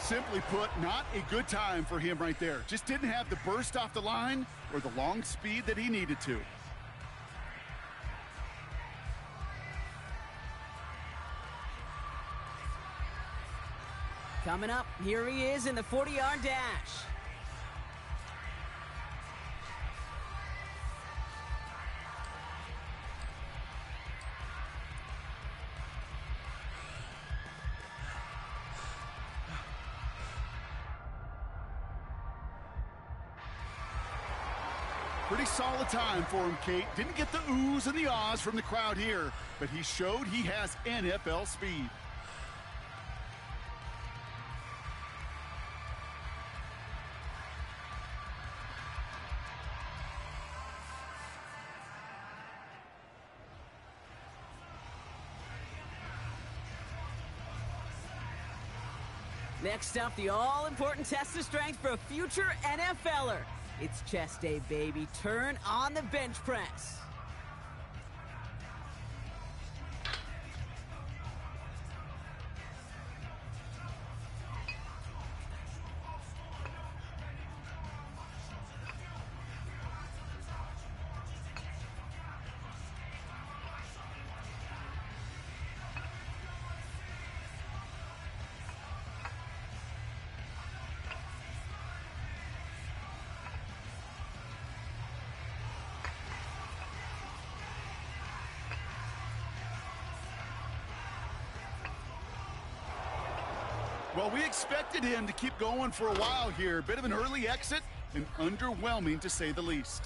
Simply put, not a good time for him right there. Just didn't have the burst off the line or the long speed that he needed to. Coming up, here he is in the 40-yard dash. Pretty solid time for him, Kate. Didn't get the oohs and the ahs from the crowd here, but he showed he has NFL speed. Next up, the all-important test of strength for a future NFLer. It's chest day, baby. Turn on the bench press. Well, we expected him to keep going for a while here. Bit of an early exit and underwhelming to say the least.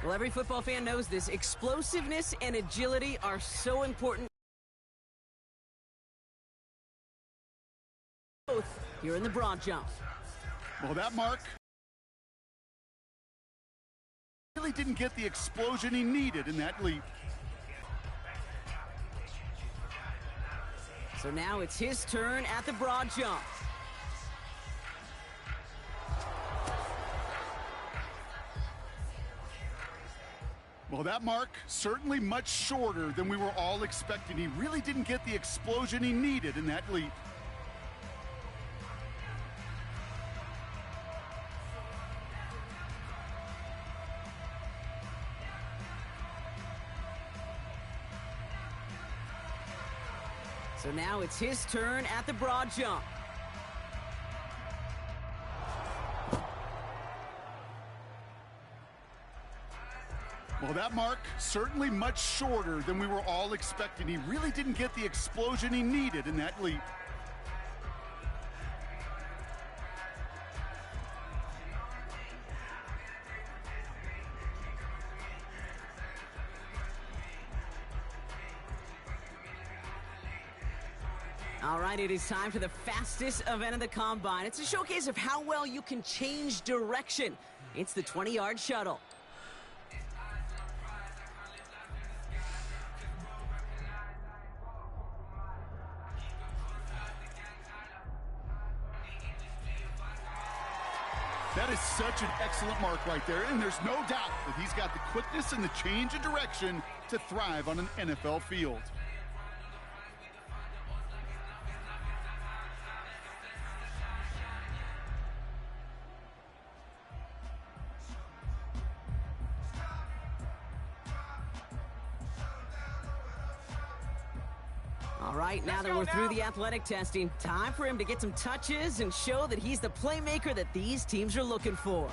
Well, every football fan knows this. Explosiveness and agility are so important. Both here in the broad jump. Well, that mark really didn't get the explosion he needed in that leap. So now it's his turn at the broad jump. Well, that mark certainly much shorter than we were all expecting. He really didn't get the explosion he needed in that leap. So now it's his turn at the broad jump. Well, that mark certainly much shorter than we were all expecting. He really didn't get the explosion he needed in that leap. All right, it is time for the fastest event of the Combine. It's a showcase of how well you can change direction. It's the 20-yard shuttle. That is such an excellent mark right there, and there's no doubt that he's got the quickness and the change of direction to thrive on an NFL field. All right, now that we're through the athletic testing, time for him to get some touches and show that he's the playmaker that these teams are looking for.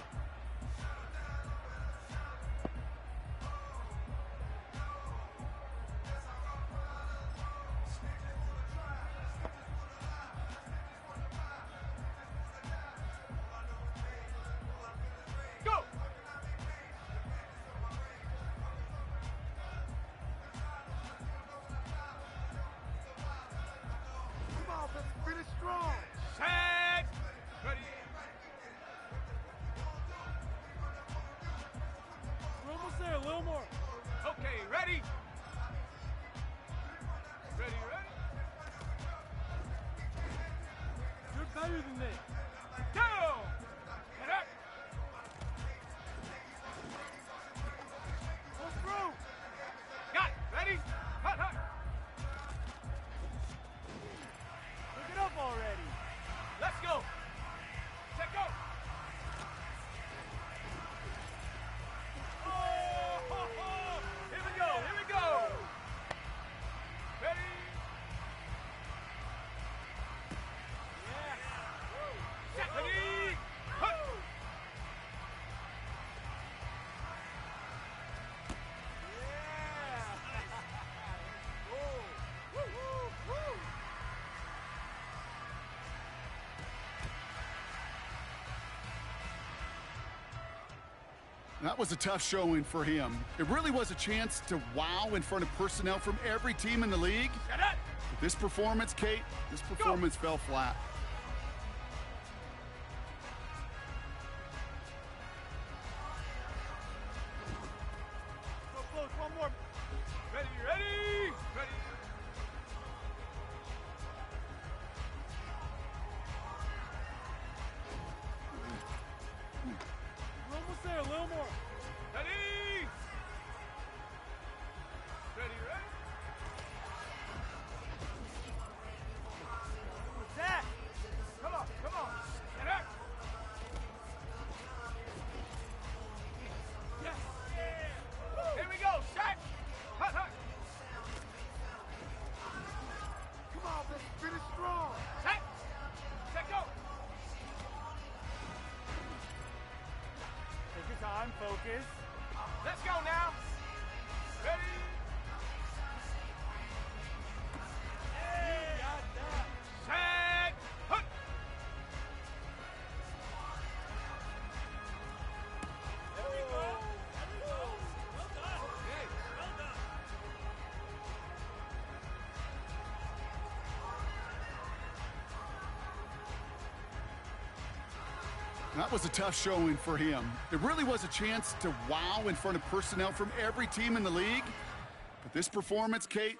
Better than this. That was a tough showing for him. It really was a chance to wow in front of personnel from every team in the league. But this performance, Kate, this performance fell flat. Go close, one more. Ready, ready, ready. We're almost there, a little more. Ready. Ready, ready. What's that? Come on, come on. Get up. Yes. Yeah. Here we go, shot. Hut, hut. Come on, baby, finish strong. Set. Set, go. Take your time, focus. Let's go now. Ready? Yeah. You got that. Set. Hut. There we go. There we go. Well done. Okay. Well done. That was a tough showing for him. It really was a chance to wow in front of personnel from every team in the league. But this performance, Kate,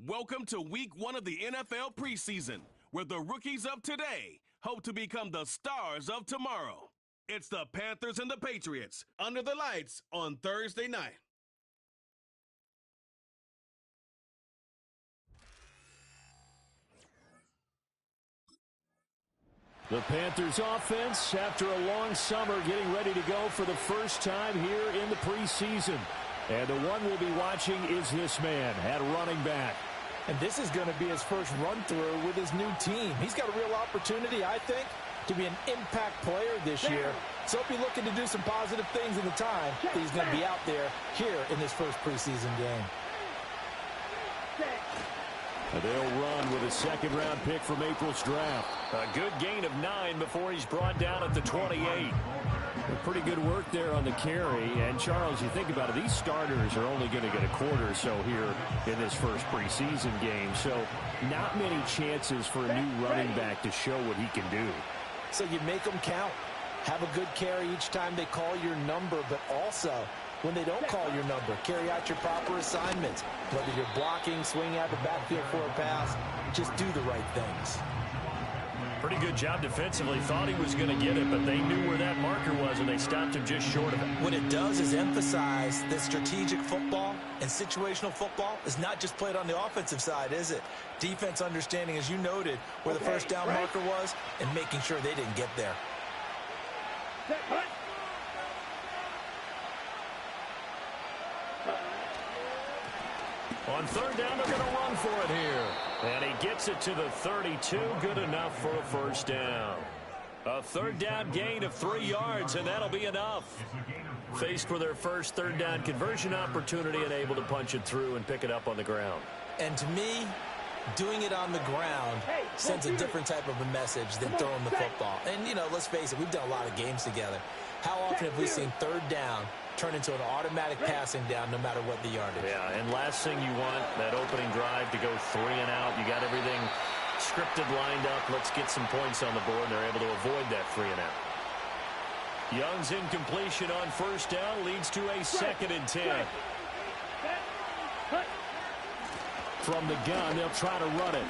Welcome to week 1 of the NFL preseason, where the rookies of today hope to become the stars of tomorrow. It's the Panthers and the Patriots under the lights on Thursday night. The Panthers offense, after a long summer, getting ready to go for the first time here in the preseason. And the one we'll be watching is this man at running back. And this is going to be his first run-through with his new team. He's got a real opportunity, I think, to be an impact player this year. So he'll be looking to do some positive things in the time that he's going to be out there here in this first preseason game. They'll run with a second-round pick from April's draft. A good gain of 9 before he's brought down at the 28. Pretty good work there on the carry. And, Charles, you think about it, these starters are only going to get a quarter or so here in this first preseason game. So not many chances for a new running back to show what he can do. So you make them count. Have a good carry each time they call your number, but also when they don't call your number, carry out your proper assignments. Whether you're blocking, swinging out the backfield for a pass, just do the right things. Pretty good job defensively. Thought he was going to get it, but they knew where that marker was, and they stopped him just short of it. What it does is emphasize that strategic football and situational football is not just played on the offensive side, is it? Defense understanding, as you noted, where the first down marker was and making sure they didn't get there. On third down, they're going to run for it here. And he gets it to the 32. Good enough for a first down. A third down gain of 3 yards, and that'll be enough. Faced with their first third down conversion opportunity and able to punch it through and pick it up on the ground. And to me, doing it on the ground sends a different type of a message than throwing the football. And, you know, let's face it, we've done a lot of games together. How often have we seen third down turn into an automatic passing down no matter what the yardage? Yeah, and last thing you want, that opening drive to go 3 and out. You got everything scripted, lined up. Let's get some points on the board, and they're able to avoid that 3 and out. Young's incompletion on first down leads to a 2nd and 10. From the gun, they'll try to run it.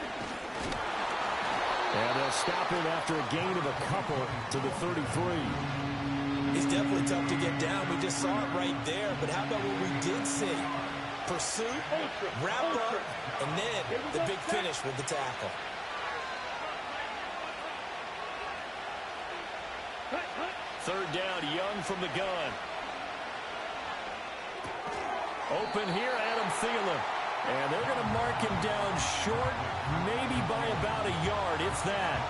And they'll stop him after a gain of a couple to the 33. He's definitely tough to get down. We just saw it right there. But how about what we did see? Pursuit, wrap up, and then the big finish with the tackle. Third down, Young from the gun. Open here, Adam Thielen. And they're going to mark him down short, maybe by about a yard, if that.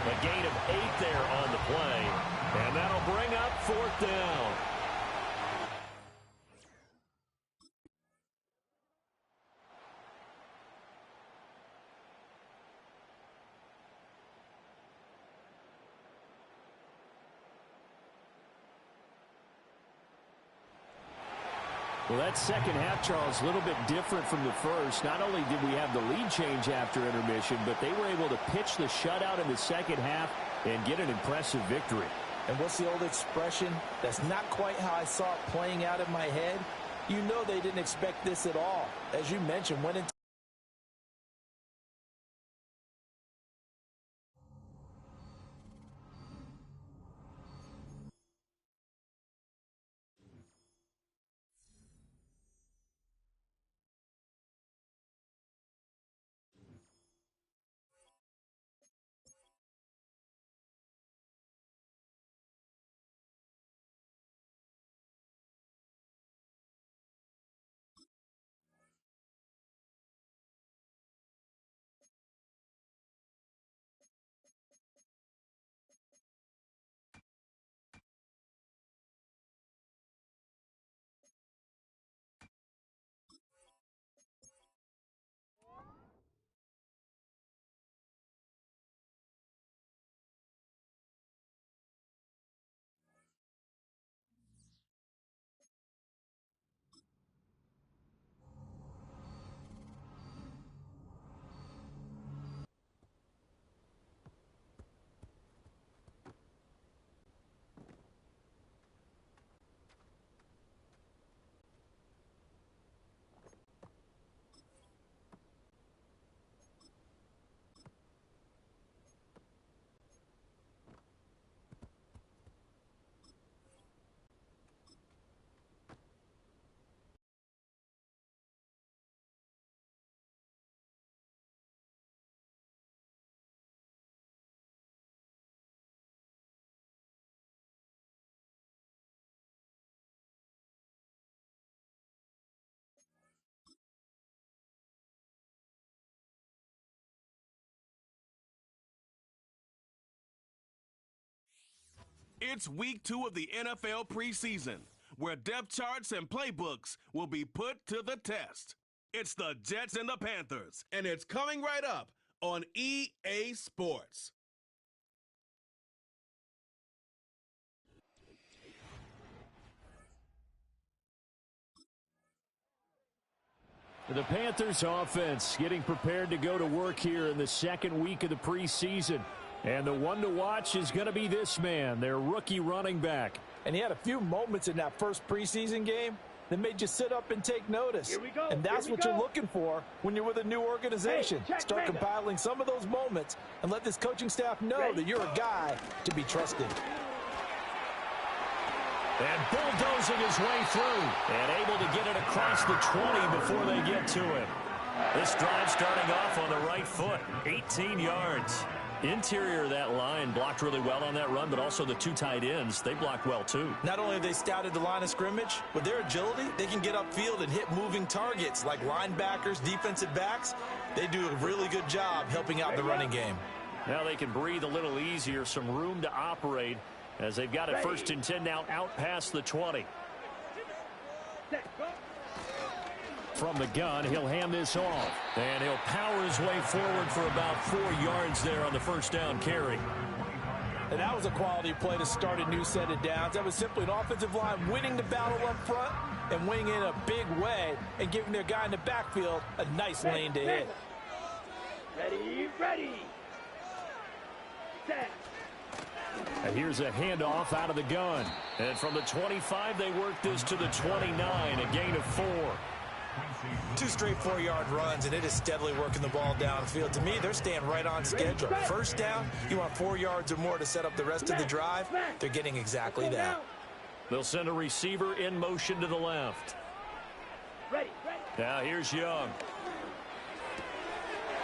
A gain of 8 there on the play. And that'll bring up 4th down. Well, that second half, Charles, a little bit different from the first. Not only did we have the lead change after intermission, but they were able to pitch the shutout in the second half and get an impressive victory. And what's the old expression? That's not quite how I saw it playing out in my head. You know they didn't expect this at all. As you mentioned, went into It's week 2 of the NFL preseason, where depth charts and playbooks will be put to the test. It's the Jets and the Panthers, and it's coming right up on EA Sports. The Panthers offense getting prepared to go to work here in the second week of the preseason. And the one to watch is going to be this man, their rookie running back. And he had a few moments in that first preseason game that made you sit up and take notice. Here we go. And that's what you're looking for when you're with a new organization. Start compiling some of those moments and let this coaching staff know that you're a guy to be trusted. And bulldozing his way through and able to get it across the 20 before they get to him. This drive starting off on the right foot, 18 yards. Interior of that line blocked really well on that run, but also the two tight ends, they blocked well too. Not only have they scouted the line of scrimmage, with their agility, they can get upfield and hit moving targets like linebackers, defensive backs. They do a really good job helping out in the running game. Now they can breathe a little easier, some room to operate as they've got it 1st and 10 now out past the 20. From the gun, he'll hand this off. And he'll power his way forward for about 4 yards there on the first down carry. And that was a quality play to start a new set of downs. That was simply an offensive line winning the battle up front and winning in a big way and giving their guy in the backfield a nice lane to hit. Ready. Set. And here's a handoff out of the gun. And from the 25, they work this to the 29, a gain of 4. 2 straight 4-yard runs, and it is steadily working the ball downfield. To me, they're staying right on schedule. First down, you want 4 yards or more to set up the rest of the drive. They're getting exactly that. They'll send a receiver in motion to the left. Ready. Now here's Young.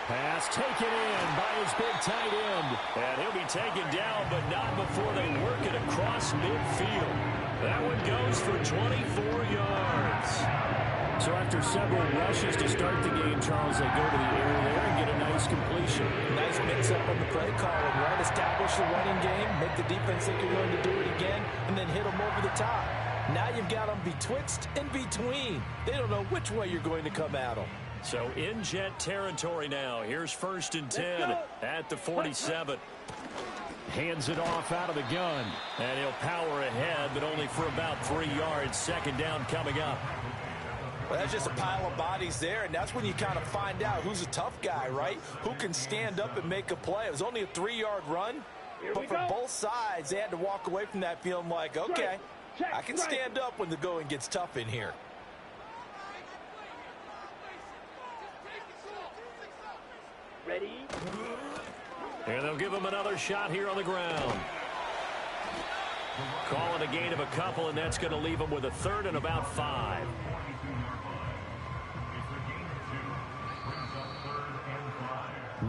Pass taken in by his big tight end. And he'll be taken down, but not before they work it across midfield. That one goes for 24 yards. So after several rushes to start the game, Charles, they go to the air there and get a nice completion. Nice mix-up on the play calling, right? Establish the running game, make the defense think you're going to do it again, and then hit them over the top. Now you've got them betwixt and between. They don't know which way you're going to come at them. So in Jet territory now. Here's 1st and 10 at the 47. Hands it off out of the gun. And he'll power ahead, but only for about 3 yards. Second down coming up. Well, that's just a pile of bodies there, and that's when you kind of find out who's a tough guy, right? Who can stand up and make a play. It was only a 3-yard run, but for both sides, they had to walk away from that feeling like, okay, I can stand up when the going gets tough in here. Ready. And they'll give him another shot here on the ground. Call it a gain of a couple, and that's going to leave him with a 3rd and about 5.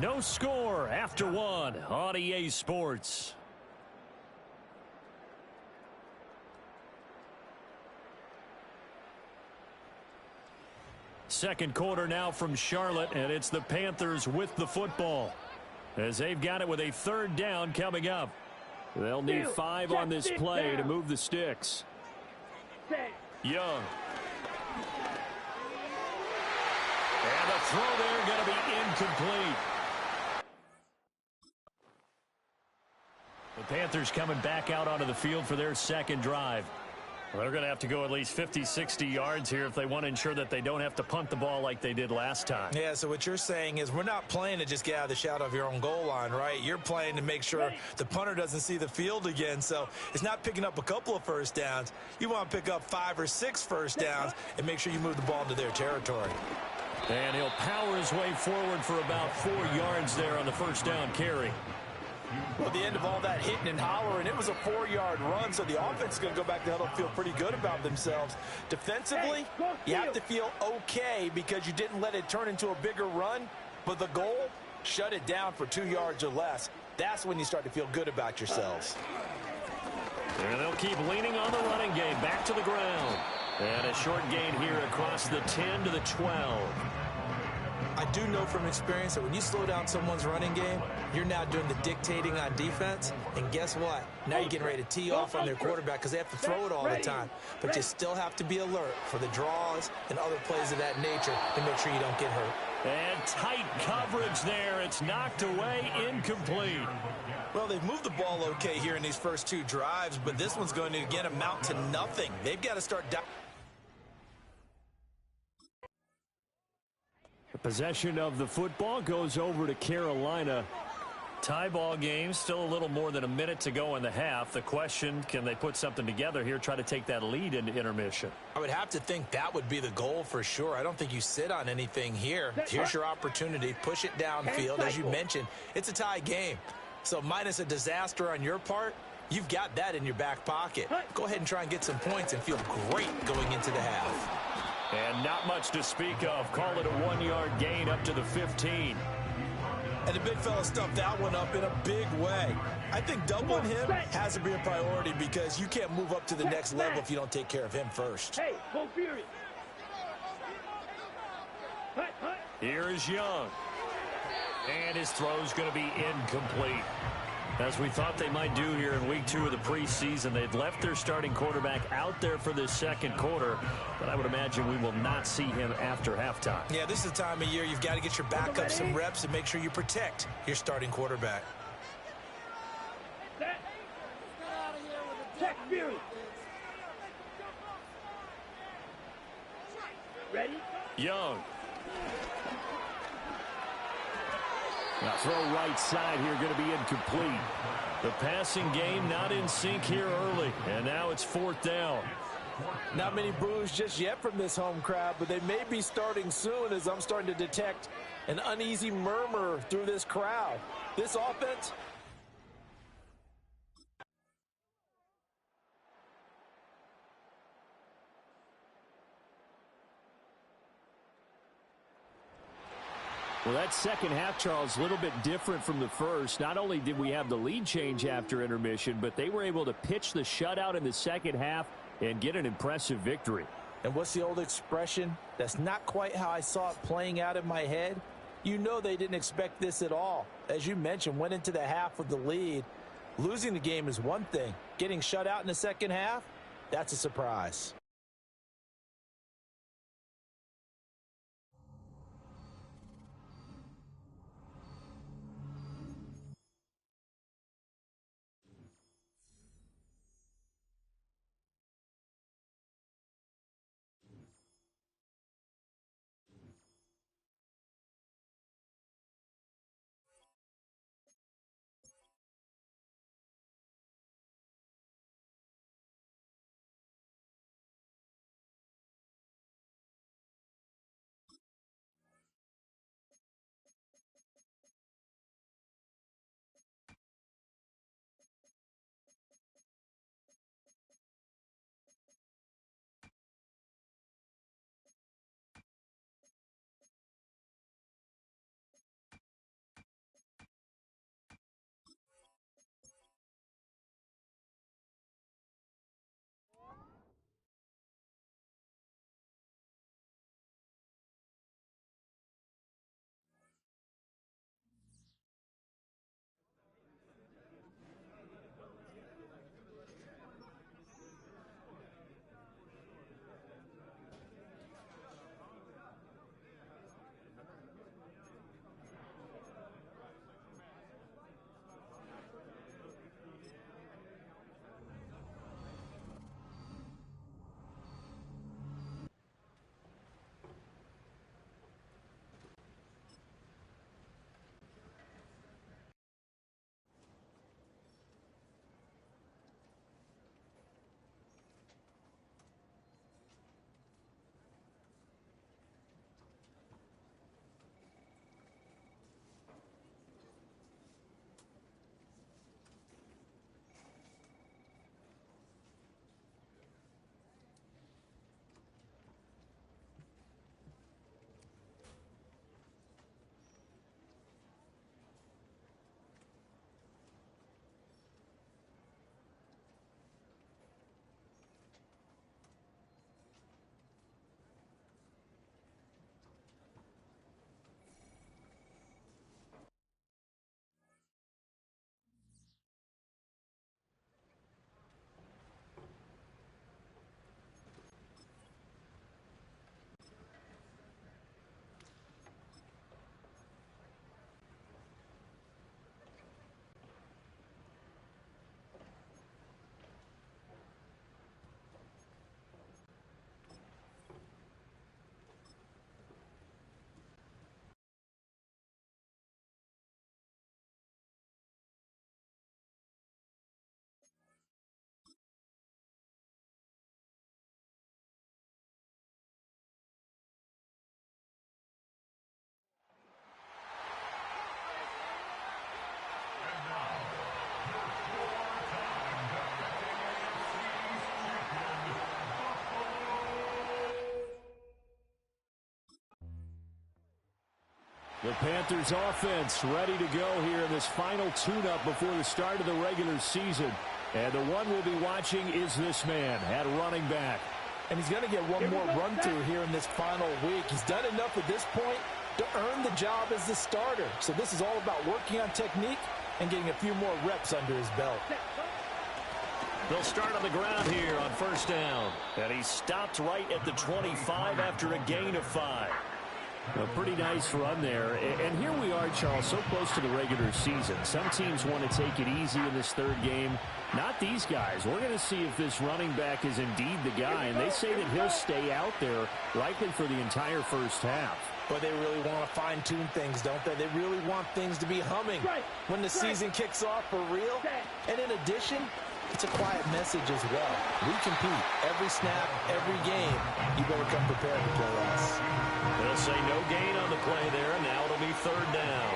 No score after 1 on EA Sports. Second quarter now from Charlotte, and it's the Panthers with the football as they've got it with a 3rd down coming up. They'll need 5 on this play to move the sticks. Young. And the throw there going to be incomplete. The Panthers coming back out onto the field for their second drive. Well, they're going to have to go at least 50, 60 yards here if they want to ensure that they don't have to punt the ball like they did last time. Yeah, so what you're saying is we're not playing to just get out of the shadow of your own goal line, right? You're playing to make sure the punter doesn't see the field again. So it's not picking up a couple of first downs. You want to pick up 5 or 6 first downs and make sure you move the ball into their territory. And he'll power his way forward for about 4 yards there on the first down carry. Well, at the end of all that hitting and hollering, it was a 4-yard run, so the offense is going to go back to huddle and feel pretty good about themselves. Defensively, you have to feel okay because you didn't let it turn into a bigger run, but the goal, shut it down for 2 yards or less. That's when you start to feel good about yourselves. And they'll keep leaning on the running game, back to the ground. And a short gain here across the 10 to the 12. I do know from experience that when you slow down someone's running game, you're now doing the dictating on defense. And guess what? Now you're getting ready to tee off on their quarterback because they have to throw it all the time. But you still have to be alert for the draws and other plays of that nature to make sure you don't get hurt. And tight coverage there. It's knocked away, incomplete. Well, they've moved the ball okay here in these first two drives, but this one's going to, again, amount to nothing. They've got to start down. The possession of the football goes over to Carolina. Tie ball game, still a little more than a minute to go in the half. The question, can they put something together here, try to take that lead into intermission? I would have to think that would be the goal for sure. I don't think you sit on anything here. Here's your opportunity. Push it downfield. As you mentioned, it's a tie game. So minus a disaster on your part, you've got that in your back pocket. Go ahead and try and get some points and feel great going into the half. And not much to speak of. Call it a 1-yard gain up to the 15. And the big fella stuffed that one up in a big way. I think doubling him has to be a priority because you can't move up to the next level if you don't take care of him first. Hey, go Fury. Here is Young. And his throw's going to be incomplete. As we thought they might do here in week 2 of the preseason, they'd left their starting quarterback out there for this second quarter, but I would imagine we will not see him after halftime. Yeah, this is the time of year you've got to get your backup some reps and make sure you protect your starting quarterback. Check Fury. Ready? Young. Now throw right side here, going to be incomplete. The passing game not in sync here early, and now it's 4th down. Not many boos just yet from this home crowd, but they may be starting soon as I'm starting to detect an uneasy murmur through this crowd. This offense Well, that second half, Charles, a little bit different from the first. Not only did we have the lead change after intermission, but they were able to pitch the shutout in the second half and get an impressive victory. And what's the old expression? That's not quite how I saw it playing out in my head. You know they didn't expect this at all. As you mentioned, went into the half with the lead. Losing the game is one thing. Getting shut out in the second half, that's a surprise. The Panthers offense ready to go here in this final tune-up before the start of the regular season. And the one we'll be watching is this man at running back. And he's going to get one more run-through here in this final week. He's done enough at this point to earn the job as the starter. So this is all about working on technique and getting a few more reps under his belt. They'll start on the ground here on first down. And he stopped right at the 25 after a gain of 5. A pretty nice run there. And here we are, Charles, so close to the regular season. Some teams want to take it easy in this third game. Not these guys. We're going to see if this running back is indeed the guy. And they say that he'll stay out there likely for the entire first half. But they really want to fine-tune things, don't they? They really want things to be humming when the season kicks off for real. And in addition, it's a quiet message as well. We compete every snap, every game. You better come prepared to play us. They'll say no gain on the play there, and now it'll be third down.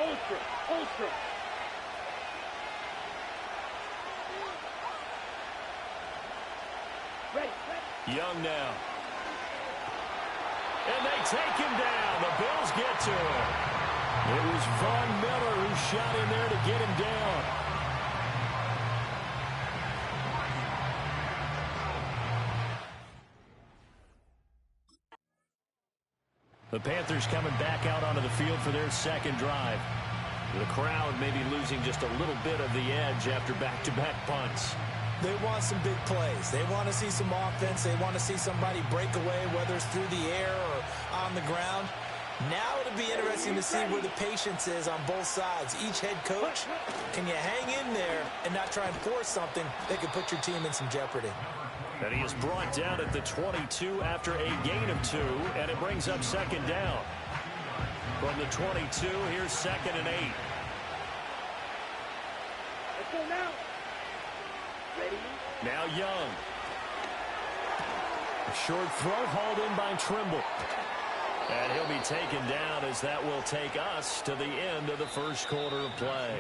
Ultra. Young now. And they take him down. The Bills get to him. It was Von Miller who shot in there to get him down. The Panthers coming back out onto the field for their second drive. The crowd maybe losing just a little bit of the edge after back-to-back punts. They want some big plays. They want to see some offense. They want to see somebody break away, whether it's through the air or on the ground. Now it'll be interesting to see where the patience is on both sides. Each head coach, can you hang in there and not try and force something that could put your team in some jeopardy? And he is brought down at the 22 after a gain of 2, and it brings up second down. From the 22, here's 2nd and 8. Let's go now. Ready? Now Young. A short throw hauled in by Trimble. And he'll be taken down as that will take us to the end of the first quarter of play.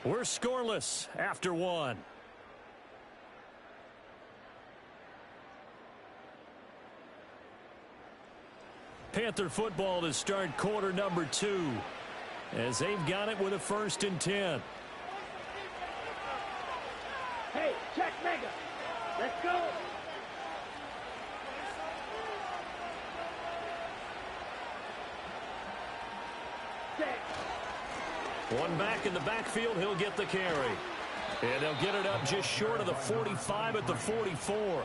We're scoreless after 1. Panther football to start quarter number 2 as they've got it with a 1st and 10. Hey, check mega. Let's go. One back in the backfield, he'll get the carry. And they'll get it up just short of the 45 at the 44.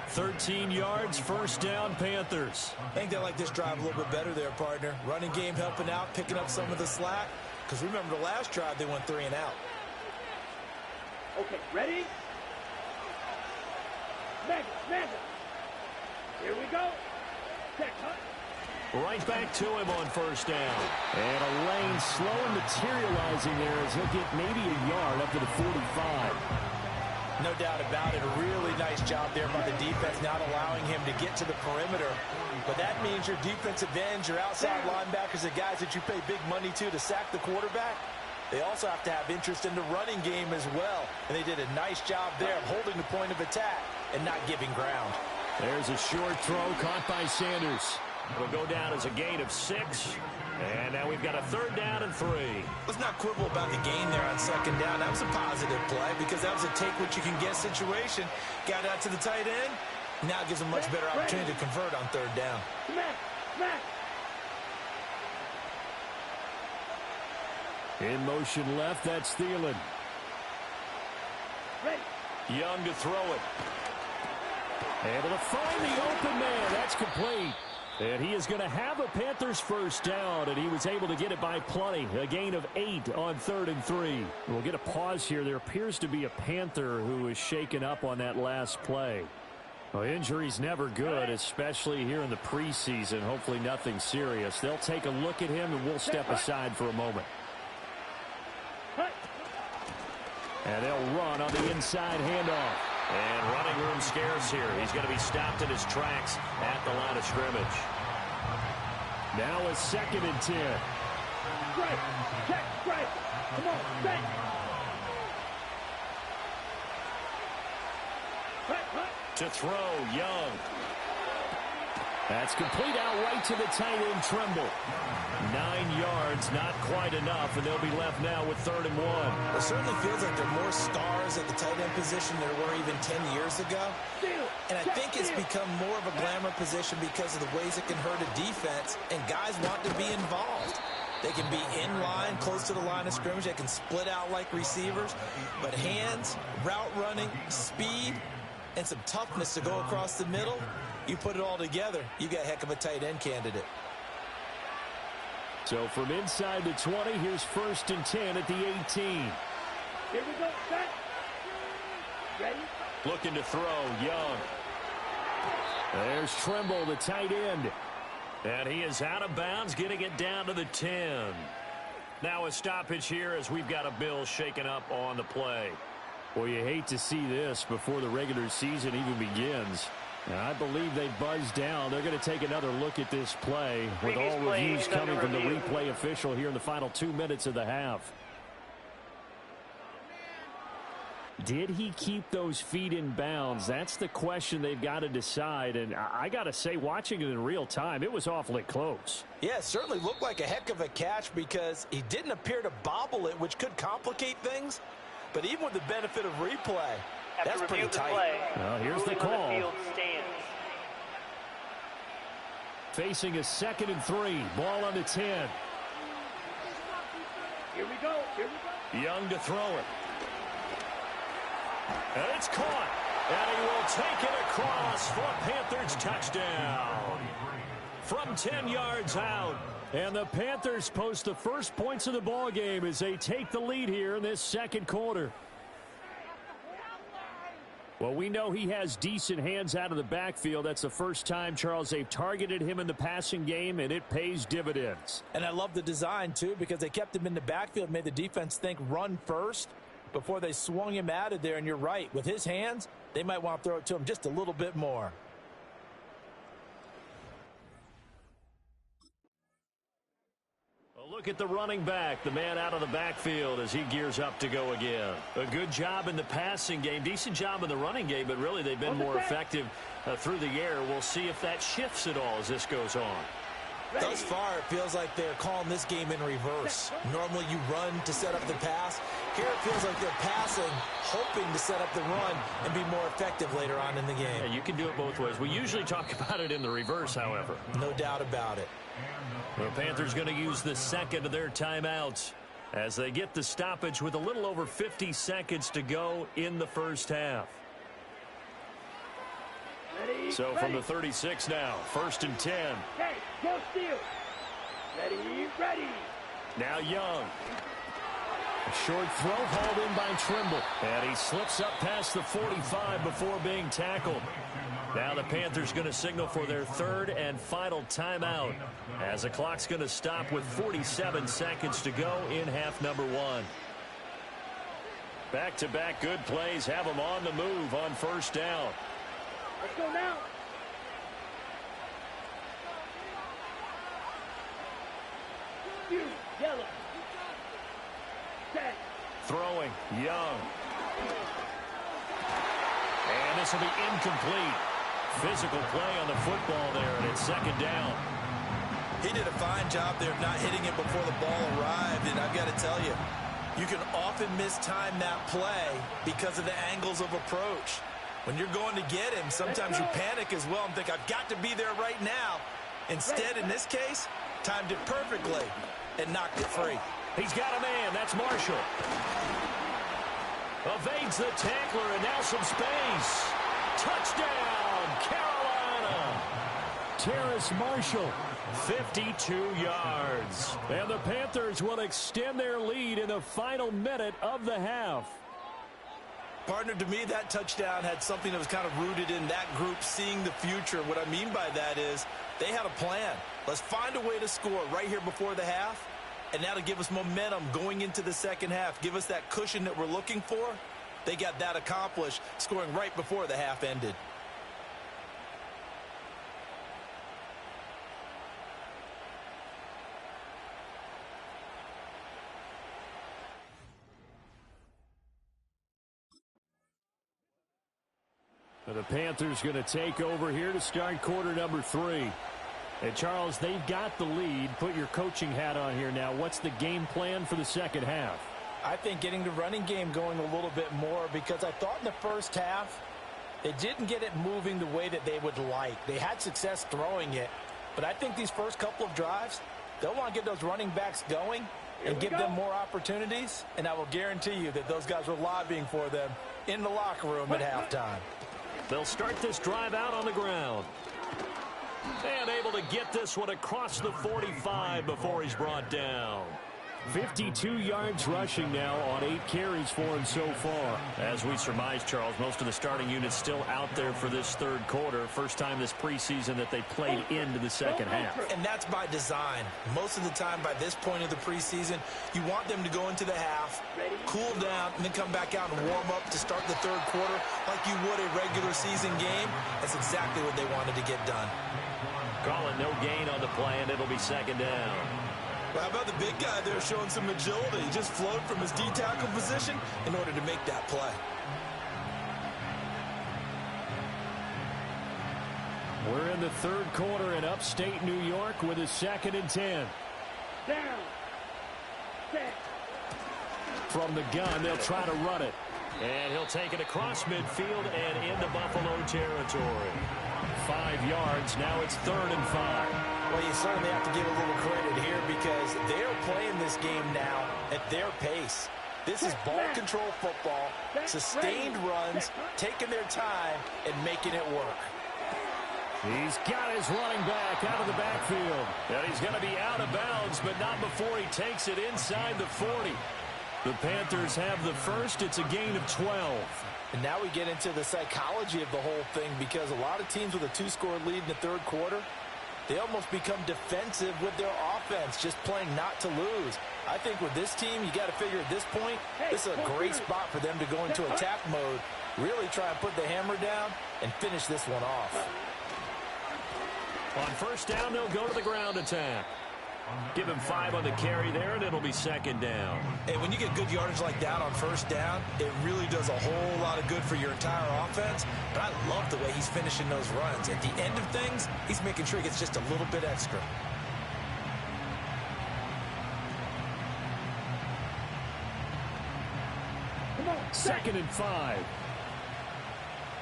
13 yards, first down, Panthers. I think they like this drive a little bit better there, partner. Running game helping out, picking up some of the slack. Because remember the last drive, they went 3 and out. Okay, ready? Mega. Here we go. Check, huh? Right back to him on first down. And a lane slow and materializing there as he'll get maybe a yard up to the 45. No doubt about it. A really nice job there by the defense, not allowing him to get to the perimeter. But that means your defensive ends, your outside linebackers, the guys that you pay big money to sack the quarterback, they also have to have interest in the running game as well. And they did a nice job there of holding the point of attack and not giving ground. There's a short throw caught by Sanders. It'll go down as a gain of 6. And now we've got a 3rd down and 3. Let's not quibble about the gain there on 2nd down. That was a positive play because that was a take-what-you-can-get situation. Got out to the tight end. Now it gives them much better opportunity to convert on 3rd down. Smack. In motion left, that's Thielen. Ready. Young to throw it. Able to find the open man. That's complete. And he is going to have a Panthers first down, and he was able to get it by plenty. A gain of 8 on 3rd and 3. We'll get a pause here. There appears to be a Panther who is shaken up on that last play. Well, injury's never good, especially here in the preseason. Hopefully nothing serious. They'll take a look at him, and we'll step aside for a moment. And they'll run on the inside handoff. And running room scarce here. He's going to be stopped in his tracks at the line of scrimmage. Now a 2nd and 10. Strike. Check. Strike. Come on. Strike. To throw, Young. That's complete out right to the tight end, Trimble. 9 yards, not quite enough, and they'll be left now with 3rd and 1. It certainly feels like there are more stars at the tight end position than there were even 10 years ago. And I think it's become more of a glamour position because of the ways it can hurt a defense, and guys want to be involved. They can be in line, close to the line of scrimmage. They can split out like receivers. But hands, route running, speed, and some toughness to go across the middle, you put it all together, you got a heck of a tight end candidate. So from inside the 20, here's 1st and 10 at the 18. Here we go. Set. Ready? Looking to throw, Young. There's Trimble, the tight end. And he is out of bounds, getting it down to the 10. Now a stoppage here as we've got a Bill shaken up on the play. Well, you hate to see this before the regular season even begins. Now, I believe they buzzed down. They're going to take another look at this play with all reviews coming from the replay official here in the final 2 minutes of the half. Did he keep those feet in bounds? That's the question they've got to decide. And I got to say, watching it in real time, it was awfully close. Yeah, it certainly looked like a heck of a catch because he didn't appear to bobble it, which could complicate things. But even with the benefit of replay, that's pretty tight. Well, here's the call. Facing a 2nd and 3. Ball on the 10. Here we go. Here we go. Young to throw it. And it's caught. And he will take it across for a Panthers touchdown. From 10 yards out. And the Panthers post the first points of the ball game as they take the lead here in this 2nd quarter. Well, we know he has decent hands out of the backfield. That's the first time, Charles, they've targeted him in the passing game, and it pays dividends. And I love the design, too, because they kept him in the backfield, made the defense think run first before they swung him out of there. And you're right, with his hands, they might want to throw it to him just a little bit more. Look at the running back, the man out of the backfield as he gears up to go again. A good job in the passing game, decent job in the running game, but really they've been more effective through the air. We'll see if that shifts at all as this goes on. Thus far, it feels like they're calling this game in reverse. Normally you run to set up the pass. Here it feels like they're passing, hoping to set up the run and be more effective later on in the game. Yeah, you can do it both ways. We usually talk about it in the reverse, however. No doubt about it. The Panthers going to use the 2nd of their timeouts as they get the stoppage with a little over 50 seconds to go in the first half. Ready, so from the 36 now, 1st and 10. Okay, go steal. Ready. Now Young. A short throw hauled in by Trimble. And he slips up past the 45 before being tackled. Now the Panthers going to signal for their 3rd and final timeout as the clock's going to stop with 47 seconds to go in half number 1. Back-to-back good plays have them on the move on 1st down. Let's go now. Yellow. Set. Throwing, Young. And this will be incomplete. Physical play on the football there, and it's 2nd down. He did a fine job there of not hitting it before the ball arrived, and I've got to tell you, you can often mistime that play because of the angles of approach. When you're going to get him, sometimes you panic as well and think, I've got to be there right now. Instead, in this case, timed it perfectly and knocked it free. He's got a man. That's Marshall. Evades the tackler, and now some space. Touchdown, Carolina. Terrace Marshall, 52 yards. And the Panthers will extend their lead in the final minute of the half. Partner, to me, that touchdown had something that was kind of rooted in that group seeing the future. What I mean by that is they had a plan. Let's find a way to score right here before the half. And now to give us momentum going into the 2nd half, give us that cushion that we're looking for. They got that accomplished, scoring right before the half ended. The Panthers going to take over here to start quarter number 3. And Charles, they've got the lead. Put your coaching hat on here now. What's the game plan for the second half? I think getting the running game going a little bit more, because I thought in the first half they didn't get it moving the way that they would like. They had success throwing it, but I think these first couple of drives, they'll want to get those running backs going and give them more opportunities, and I will guarantee you that those guys were lobbying for them in the locker room at halftime. They'll start this drive out on the ground. And able to get this one across the 45 before he's brought down. 52 yards rushing now on 8 carries for him so far. As we surmise, Charles, most of the starting units still out there for this third quarter. First time this preseason that they played into the second half. And that's by design. Most of the time by this point of the preseason, you want them to go into the half, cool down, and then come back out and warm up to start the third quarter like you would a regular season game. That's exactly what they wanted to get done. Calling no gain on the play, and it'll be second down. Well, how about the big guy there showing some agility? He just flowed from his D-tackle position in order to make that play. We're in the third quarter in upstate New York with a 2nd and 10. Down. Set. From the gun, they'll try to run it. And he'll take it across midfield and into Buffalo territory. 5 yards. Now it's 3rd and 5. Well, you certainly have to give a little credit here because they're playing this game now at their pace. This is ball control football, sustained runs, taking their time, and making it work. He's got his running back out of the backfield. And he's going to be out of bounds, but not before he takes it inside the 40. The Panthers have the first. It's a gain of 12. And now we get into the psychology of the whole thing because a lot of teams with a 2-score lead in the third quarter, they almost become defensive with their offense, just playing not to lose. I think with this team, you got to figure at this point, this is a great spot for them to go into attack mode, really try and put the hammer down and finish this one off. On first down, they'll go to the ground attack. Give him 5 on the carry there, and it'll be second down. And when you get good yardage like that on first down, it really does a whole lot of good for your entire offense. But I love the way he's finishing those runs. At the end of things, he's making sure he gets just a little bit extra. Come on. 2nd and 5.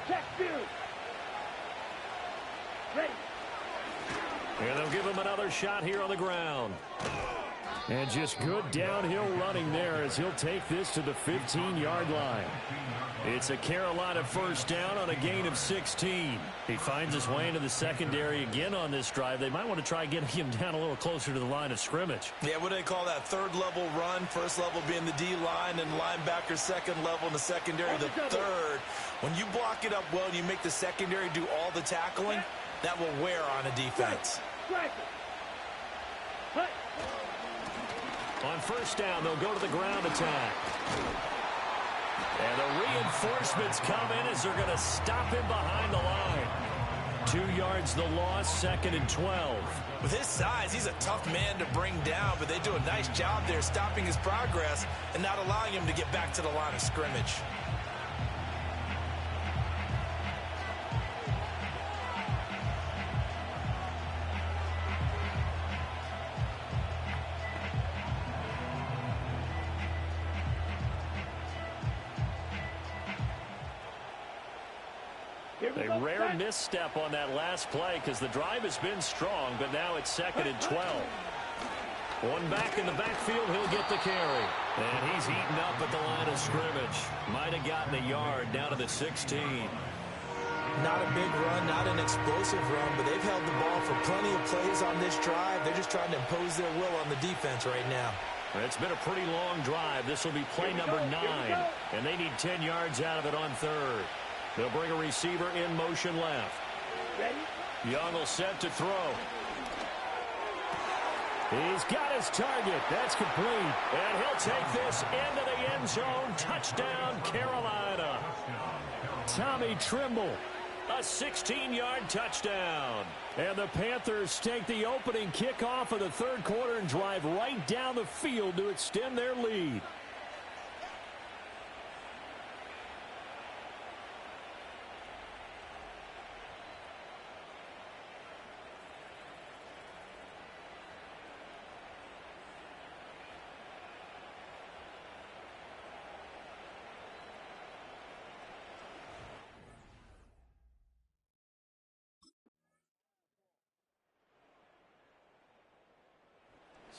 Check, dude. Ready. And they'll give him another shot here on the ground. And just good downhill running there as he'll take this to the 15-yard line. It's a Carolina first down on a gain of 16. He finds his way into the secondary again on this drive. They might want to try getting him down a little closer to the line of scrimmage. Yeah, what do they call that? Third level run. First level being the D-line and linebacker, second level in the secondary, the third. When you block it up well and you make the secondary do all the tackling, that will wear on a defense. On first down, they'll go to the ground attack. And the reinforcements come in as they're going to stop him behind the line. 2 yards the loss, 2nd and 12. With his size, he's a tough man to bring down, but they do a nice job there stopping his progress and not allowing him to get back to the line of scrimmage. A rare misstep on that last play because the drive has been strong, but now it's 2nd and 12. One back in the backfield, he'll get the carry. And he's eaten up at the line of scrimmage. Might have gotten a yard down to the 16. Not a big run, not an explosive run, but they've held the ball for plenty of plays on this drive. They're just trying to impose their will on the defense right now. It's been a pretty long drive. This will be play number 9, and they need 10 yards out of it on third. They'll bring a receiver in motion left. Young will set to throw. He's got his target. That's complete. And he'll take this into the end zone. Touchdown, Carolina. Tommy Trimble, a 16-yard touchdown. And the Panthers take the opening kickoff of the third quarter and drive right down the field to extend their lead.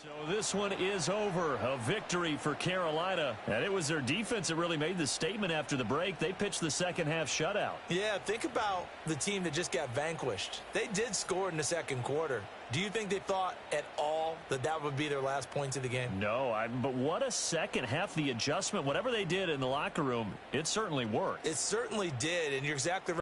So this one is over. A victory for Carolina. And it was their defense that really made the statement after the break. They pitched the second half shutout. Yeah, think about the team that just got vanquished. They did score in the second quarter. Do you think they thought at all that that would be their last points of the game? No, but what a second half. The adjustment, whatever they did in the locker room, it certainly worked. It certainly did, and you're exactly right.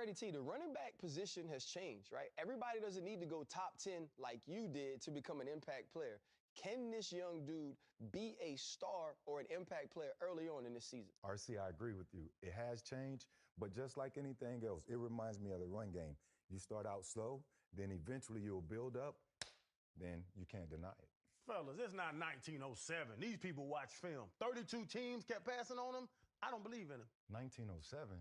Freddie T, the running back position has changed, right? Everybody doesn't need to go top 10 like you did to become an impact player. Can this young dude be a star or an impact player early on in this season? RC, I agree with you. It has changed, but just like anything else, it reminds me of the run game. You start out slow, then eventually you'll build up, then you can't deny it. Fellas, it's not 1907. These people watch film. 32 teams kept passing on them. I don't believe in them. 1907?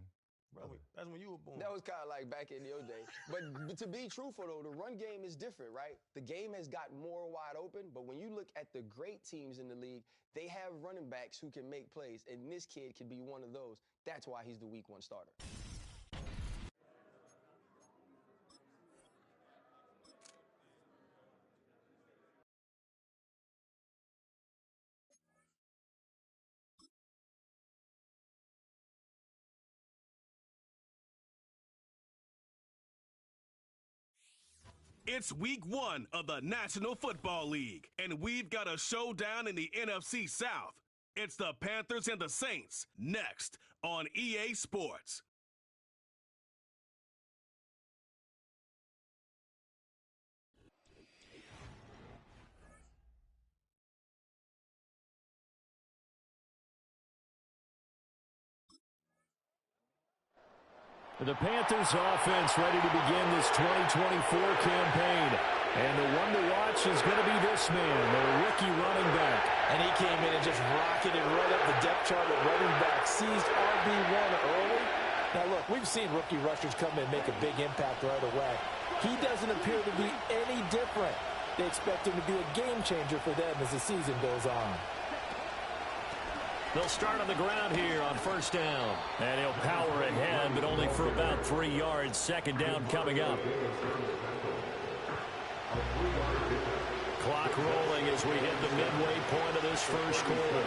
Brother. That's when you were born. That was kind of like back in your day. But to be truthful, though, the run game is different, right? The game has gotten more wide open, but when you look at the great teams in the league, they have running backs who can make plays, and this kid could be one of those. That's why he's the week 1 starter. It's week 1 of the National Football League, and we've got a showdown in the NFC South. It's the Panthers and the Saints, next on EA Sports. The Panthers offense ready to begin this 2024 campaign. And the one to watch is going to be this man, the rookie running back. And he came in and just rocketed right up the depth chart at running back. Seized RB1 early. Now, look, we've seen rookie rushers come in and make a big impact right away. He doesn't appear to be any different. They expect him to be a game changer for them as the season goes on. They'll start on the ground here on first down. And he'll power ahead, but only for about 3 yards. Second down coming up. Clock rolling as we hit the midway point of this first quarter.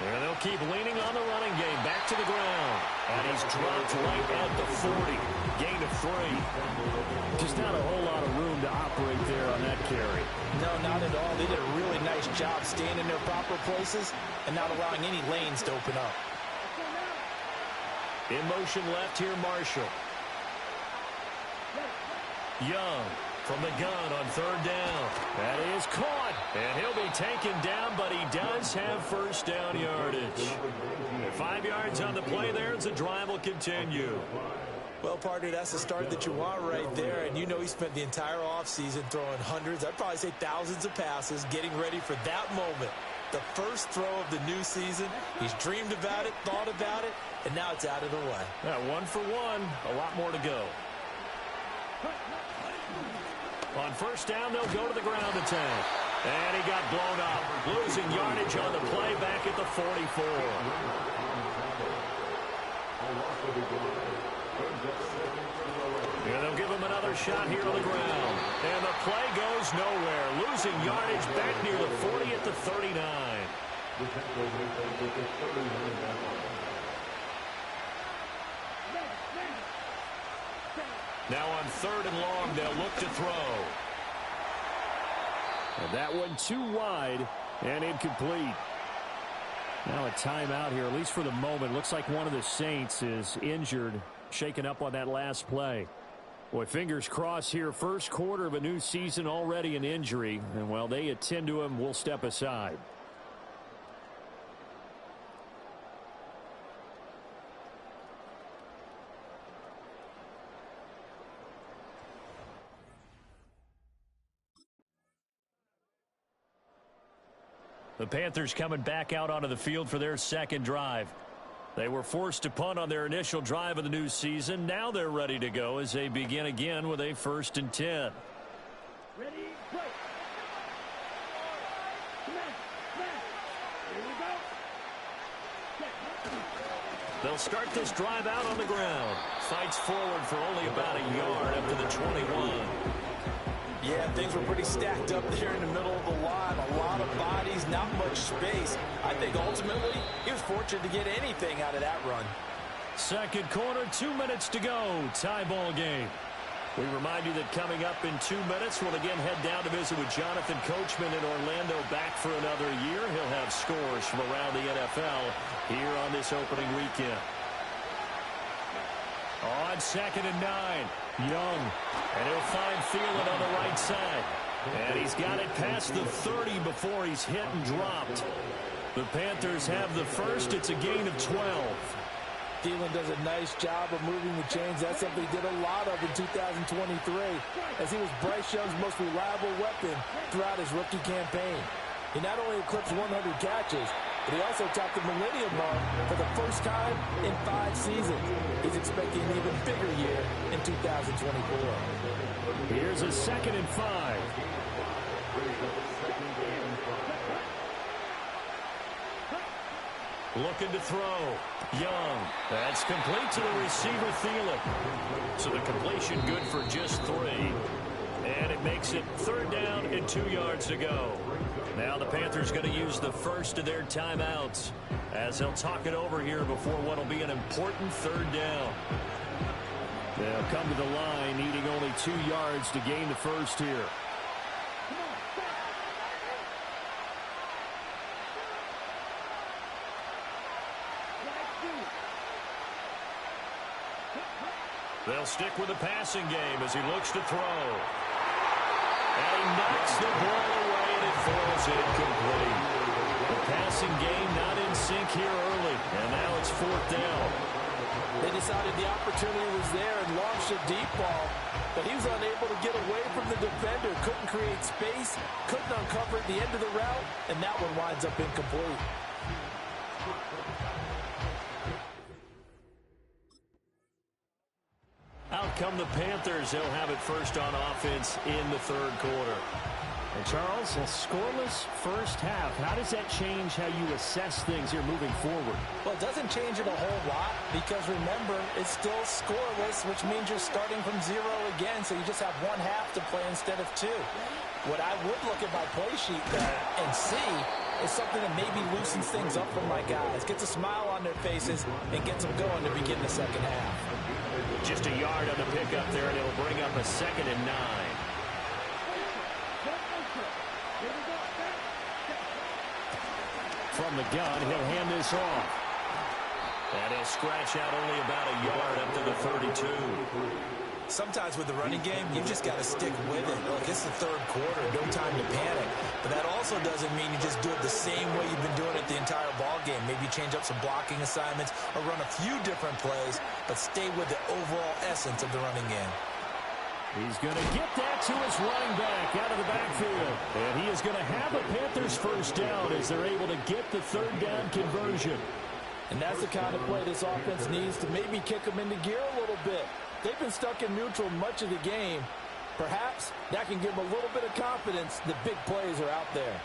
And they'll keep leaning on the running game. Back to the ground. And he's dropped right at the 40. Gain of 3. Just not a whole lot of room to operate there on that carry. No, not at all. They did a really nice job staying in their proper places and not allowing any lanes to open up. In motion left here, Marshall. Young from the gun on third down. That is caught. And he'll be taken down, but he does have first down yardage. 5 yards on the play there as the drive will continue. Well, partner, that's the start that you want right there. And you know he spent the entire offseason throwing hundreds, I'd probably say thousands of passes, getting ready for that moment. The first throw of the new season. He's dreamed about it, thought about it, and now it's out of the way. Yeah, 1 for 1. A lot more to go. On first down, they'll go to the ground attack. And he got blown up. Losing yardage on the play back at the 44. And they'll give him another shot here on the ground. And the play goes nowhere. Losing yardage back near the 40 at the 39. Now on third and long, they'll look to throw. And that one too wide and incomplete. Now a timeout here, at least for the moment. Looks like one of the Saints is injured, shaken up on that last play. Boy, fingers crossed here. First quarter of a new season, already an injury. And while they attend to him, we'll step aside. The Panthers coming back out onto the field for their second drive. They were forced to punt on their initial drive of the new season. Now they're ready to go as they begin again with a 1st and 10. Ready, play. Here we go. They'll start this drive out on the ground. Fights forward for only about a yard up to the 21. Yeah, things were pretty stacked up there in the middle of the line. A lot of bodies, not much space. I think ultimately he was fortunate to get anything out of that run. Second quarter, 2 minutes to go. Tie ball game. We remind you that coming up in 2 minutes, we'll again head down to visit with Jonathan Coachman in Orlando, back for another year. He'll have scores from around the NFL here on this opening weekend. On 2nd and 9, Young. And he'll find Thielen on the right side. And he's got it past the 30 before he's hit and dropped. The Panthers have the first. It's a gain of 12. Thielen does a nice job of moving the chains. That's something he did a lot of in 2023, as he was Bryce Young's most reliable weapon throughout his rookie campaign. He not only eclipsed 100 catches, but he also topped the millennium mark for the first time in 5 seasons. He's expecting an even bigger year in 2024. Here's a 2nd and 5. Looking to throw. Young. That's complete to the receiver, Thielen. So the completion good for just 3. And it makes it 3rd down and 2 yards to go. Now the Panthers going to use the first of their timeouts as they'll talk it over here before what will be an important 3rd down. They'll come to the line needing only 2 yards to gain the first here. They'll stick with the passing game as he looks to throw. And he knocks the ball away, and it falls incomplete. The passing game not in sync here early, and now it's 4th down. They decided the opportunity was there and launched a deep ball, but he was unable to get away from the defender, couldn't create space, couldn't uncover the end of the route, and that one winds up incomplete. Out come the Panthers. They'll have it first on offense in the 3rd quarter. And Charles, a scoreless first half. How does that change how you assess things here moving forward? Well, it doesn't change it a whole lot because, remember, it's still scoreless, which means you're starting from 0 again, so you just have 1 half to play instead of 2. What I would look at my play sheet and see is something that maybe loosens things up for my guys, gets a smile on their faces, and gets them going to begin the second half. Just a yard on the pickup there, and it'll bring up a 2nd and 9. From the gun, he'll hand this off. And he'll scratch out only about a yard up to the 32. Sometimes with the running game, you've just got to stick with it. Look, it's the 3rd quarter, no time to panic. But that also doesn't mean you just do it the same way you've been doing it the entire ball game. Maybe change up some blocking assignments or run a few different plays, but stay with the overall essence of the running game. He's going to get that to his running back out of the backfield. And he is going to have a Panthers first down as they're able to get the 3rd down conversion. And that's the kind of play this offense needs to maybe kick them into gear a little bit. They've been stuck in neutral much of the game. Perhaps that can give them a little bit of confidence that big plays are out there.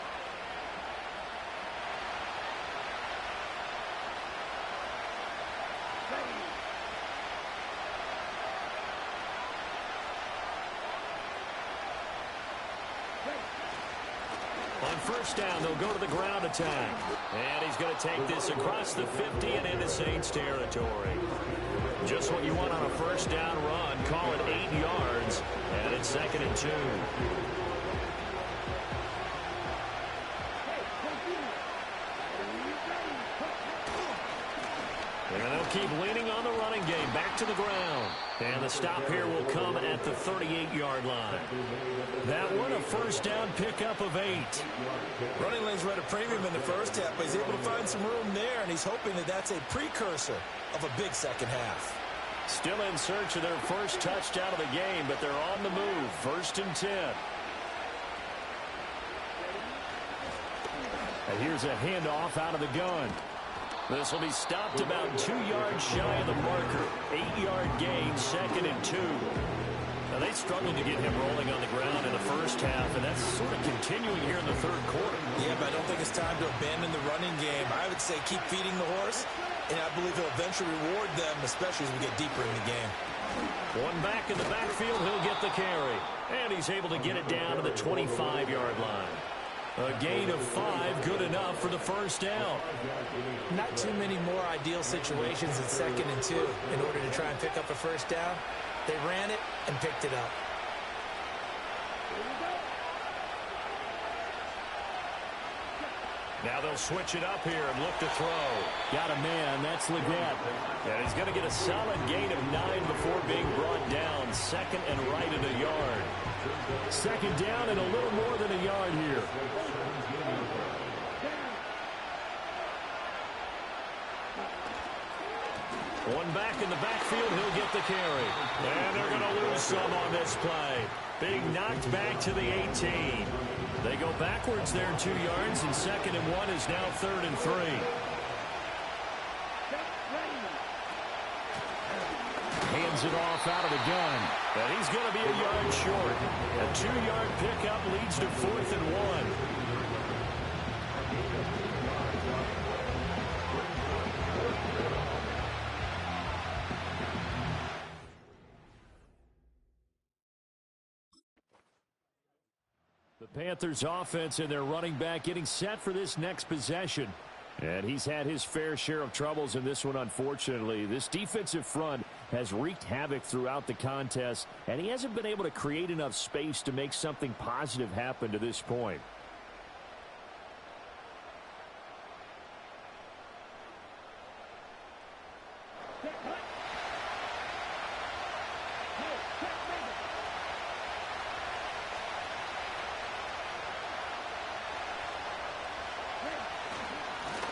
On first down, they'll go to the ground attack. And he's going to take this across the 50 and into Saints territory. Just what you want on a first down run. Call it 8 yards. And it's 2nd and 2. And they'll keep leaning on the running game. Back to the ground. And the stop here will come at the 38-yard line. That one a first down pickup of 8. Running lanes were at a premium in the first half, but he's able to find some room there, and he's hoping that that's a precursor of a big second half. Still in search of their first touchdown of the game, but they're on the move. 1st and 10. And here's a handoff out of the gun. This will be stopped about 2 yards shy of the marker. 8-yard gain, 2nd and 2. Now, they struggled to get him rolling on the ground in the first half, and that's sort of continuing here in the 3rd quarter. Yeah, but I don't think it's time to abandon the running game. I would say keep feeding the horse, and I believe he'll eventually reward them, especially as we get deeper in the game. One back in the backfield, he'll get the carry. And he's able to get it down to the 25-yard line. A gain of 5, good enough for the first down. Not too many more ideal situations in 2nd and 2 in order to try and pick up a first down. They ran it and picked it up. Now they'll switch it up here and look to throw. Got a man. That's Leggett. And he's going to get a solid gain of 9 before being brought down. Second and right at a yard. Second down and a little more than a yard here. One back in the backfield, he'll get the carry. And they're going to lose some on this play. Being knocked back to the 18. They go backwards there 2 yards, and second and 1 is now 3rd and 3. Hands it off out of the gun. And he's going to be a yard short. A 2-yard pickup leads to 4th and 1. The Panthers offense and their running back getting set for this next possession. And he's had his fair share of troubles in this one, unfortunately. This defensive front has wreaked havoc throughout the contest, and he hasn't been able to create enough space to make something positive happen to this point.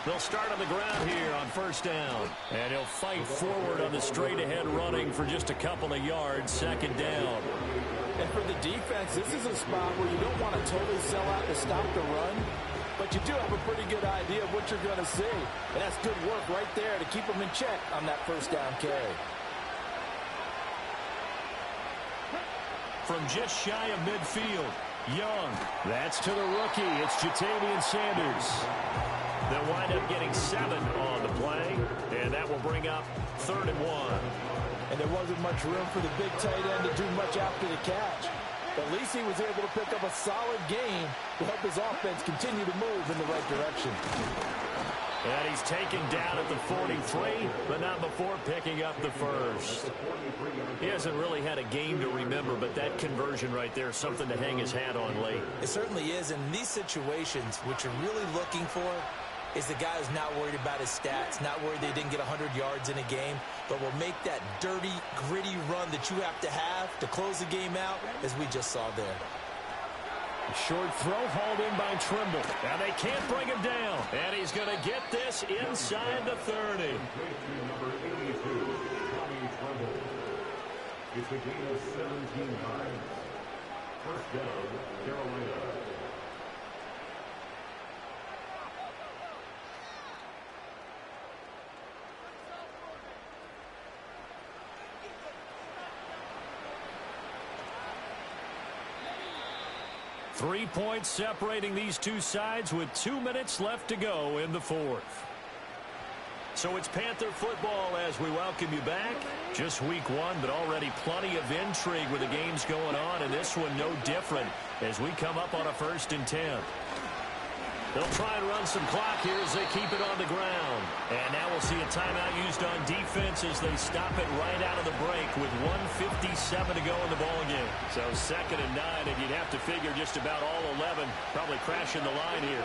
They'll start on the ground here on first down. And he'll fight forward on the straight-ahead running for just a couple of yards, second down. And for the defense, this is a spot where you don't want to totally sell out to stop the run, but you do have a pretty good idea of what you're going to see. And that's good work right there to keep them in check on that first down carry. From just shy of midfield, Young. That's to the rookie. It's Jatavian Sanders. They'll wind up getting 7 on the play, and that will bring up 3rd and 1. And there wasn't much room for the big tight end to do much after the catch. But at least he was able to pick up a solid gain to help his offense continue to move in the right direction. And he's taken down at the 43, but not before picking up the first. He hasn't really had a game to remember, but that conversion right there is something to hang his hat on late. It certainly is. In these situations, what you're really looking for is the guy who's not worried about his stats, not worried they didn't get 100 yards in a game, but will make that dirty, gritty run that you have to close the game out, as we just saw there. A short throw hauled in by Trimble. Now they can't bring him down. And he's going to get this inside the 30. It's a gain of 17 yards. First down, Carolina. Three points separating these two sides with 2 minutes left to go in the fourth. So it's Panther football as we welcome you back. Just week 1, but already plenty of intrigue with the games going on, and this one no different as we come up on a 1st and 10. They'll try and run some clock here as they keep it on the ground. And now we'll see a timeout used on defense as they stop it right out of the break with 1:57 to go in the ballgame. So 2nd and 9, and you'd have to figure just about all 11 probably crashing the line here.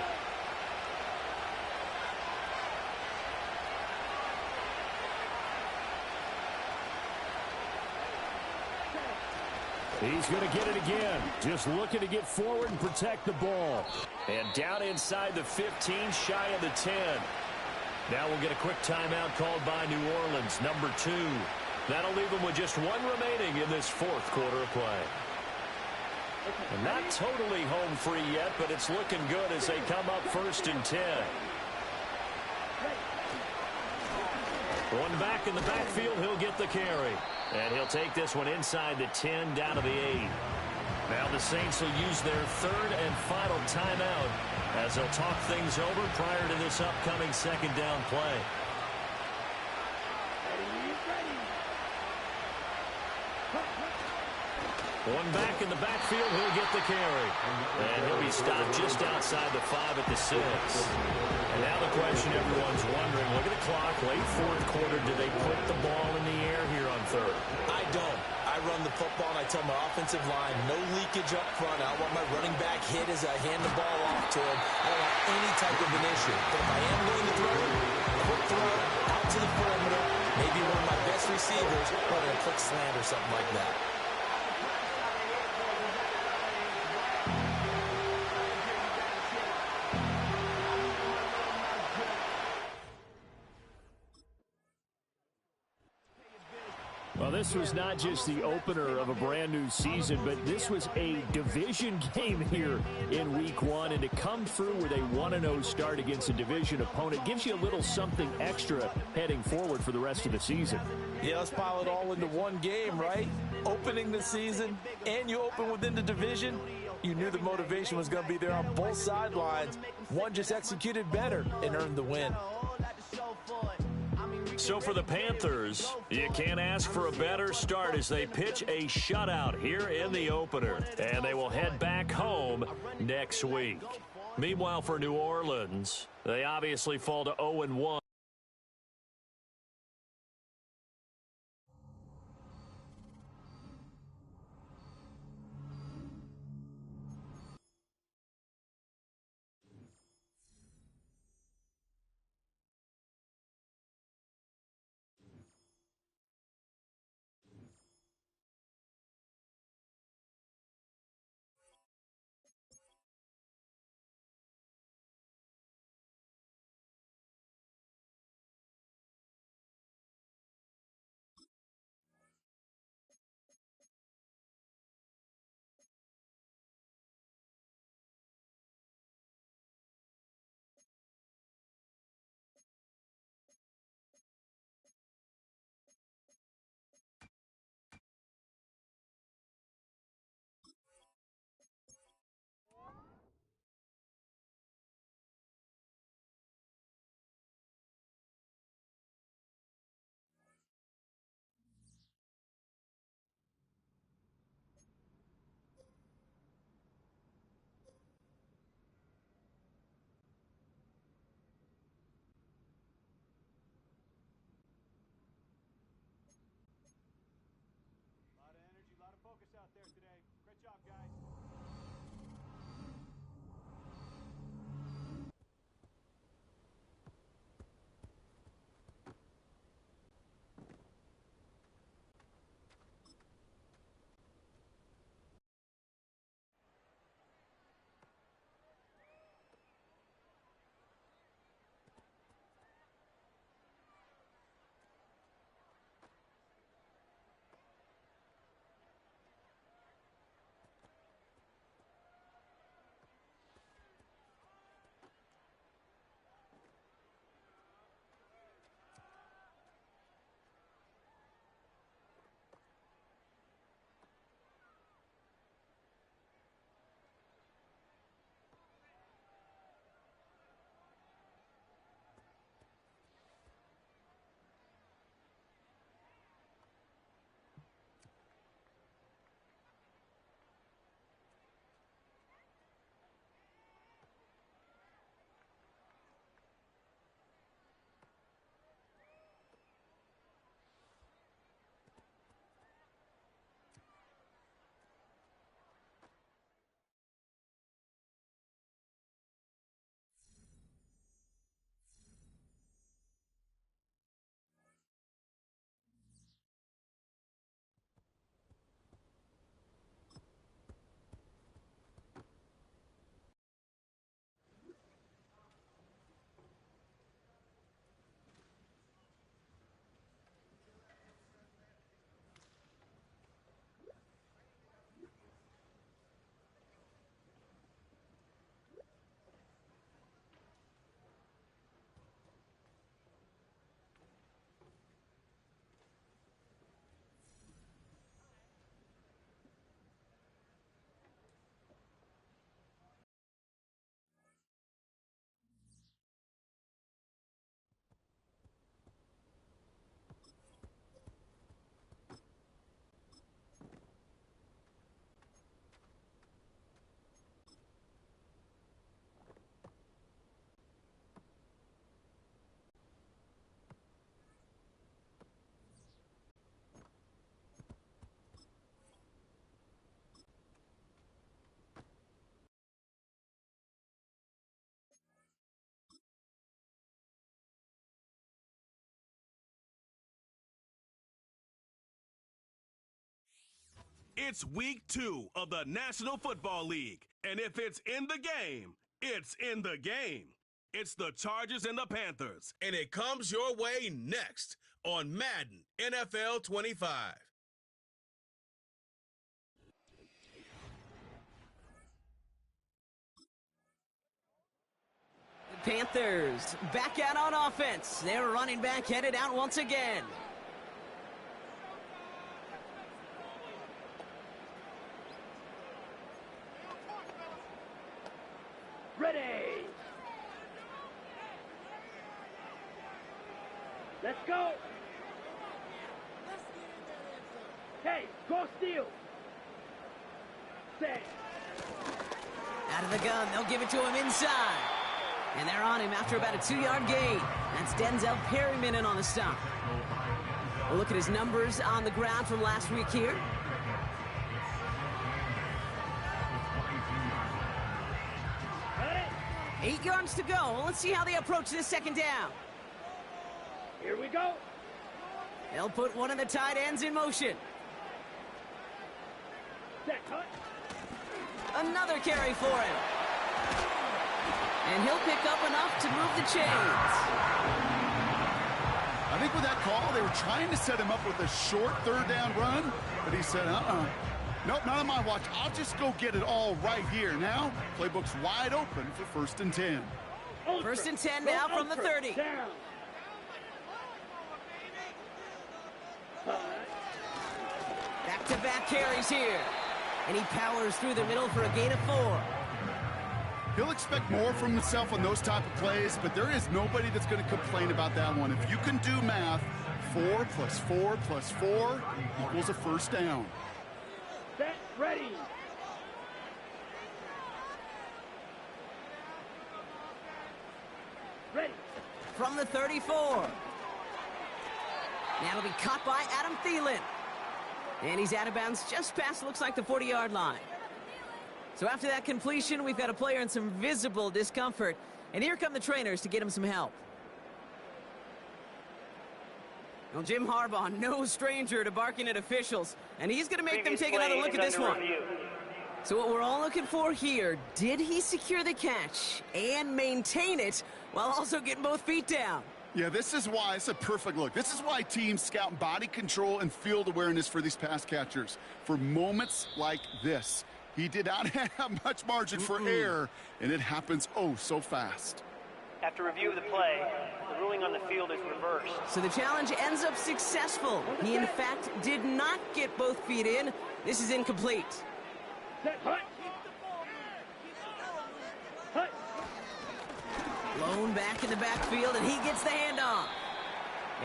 He's going to get it again. Just looking to get forward and protect the ball. And down inside the 15, shy of the 10. Now we'll get a quick timeout called by New Orleans, number 2. That'll leave them with just 1 remaining in this 4th quarter of play. And not totally home free yet, but it's looking good as they come up 1st and 10. One back in the backfield, he'll get the carry. And he'll take this one inside the 10, down to the 8. Now the Saints will use their 3rd and final timeout as they'll talk things over prior to this upcoming 2nd down play. One back in the backfield, he'll get the carry. And he'll be stopped just outside the 5 at the 6. And now the question everyone's wondering, look at the clock, late 4th quarter, do they put the ball in the air here on 3rd? I don't. I I run the football, and I tell my offensive line, no leakage up front. I don't want my running back hit as I hand the ball off to him. I don't want any type of an issue. But if I am going to throw it, quick throw, out to the perimeter, maybe one of my best receivers running a quick slant or something like that. Well, this was not just the opener of a brand new season, but this was a division game here in week 1. And to come through with a 1-0 start against a division opponent gives you a little something extra heading forward for the rest of the season. Yeah, let's pile it all into one game, right? Opening the season, and you open within the division. You knew the motivation was going to be there on both sidelines. One just executed better and earned the win. So for the Panthers, you can't ask for a better start as they pitch a shutout here in the opener. And they will head back home next week. Meanwhile, for New Orleans, they obviously fall to 0-1. It's week 2 of the National Football League. And if it's in the game, it's in the game. It's the Chargers and the Panthers. And it comes your way next on Madden NFL 25. The Panthers back out on offense. Their running back headed out once again. Ready. Let's go. Hey, go steal. Set. Out of the gun, they'll give it to him inside. And they're on him after about a 2-yard gain. That's Denzel Perryman in on the stop. We'll look at his numbers on the ground from last week here. Hey. 8 yards to go. Let's see how they approach this second down. Here we go. They'll put one of the tight ends in motion. Set, cut. Another carry for him. And he'll pick up enough to move the chains. I think with that call, they were trying to set him up with a short third down run, but he said, nope, not on my watch. I'll just go get it all right here. Now, playbook's wide open for 1st and 10. Ultra. 1st and 10 now from the 30. Down. Back-to-back carries here. And he powers through the middle for a gain of 4. He'll expect more from himself on those type of plays, but there is nobody that's going to complain about that one. If you can do math, 4 plus 4 plus 4 equals a 1st down. Set, ready. Ready. From the 34. Now it'll be caught by Adam Thielen. And he's out of bounds just past, looks like, the 40-yard line. So after that completion, we've got a player in some visible discomfort. And here come the trainers to get him some help. Well, Jim Harbaugh, no stranger to barking at officials. And he's going to make them take another look at this one. So what we're all looking for here, did he secure the catch and maintain it while also getting both feet down? Yeah, this is why it's a perfect look. This is why teams scout body control and field awareness for these pass catchers. For moments like this. He did not have much margin for error, and it happens so fast. After review of the play, the ruling on the field is reversed. So the challenge ends up successful. He, in fact, did not get both feet in. This is incomplete. Set, hut. Hut. Lone back in the backfield, and he gets the handoff.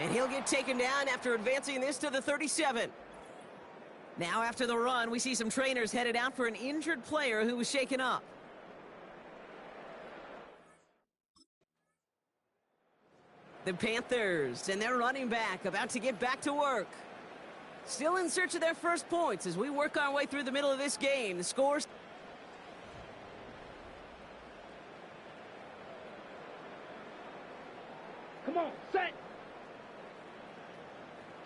And he'll get taken down after advancing this to the 37. Now after the run, we see some trainers headed out for an injured player who was shaken up. The Panthers and their running back about to get back to work. Still in search of their first points as we work our way through the middle of this game. The scores. Come on, set.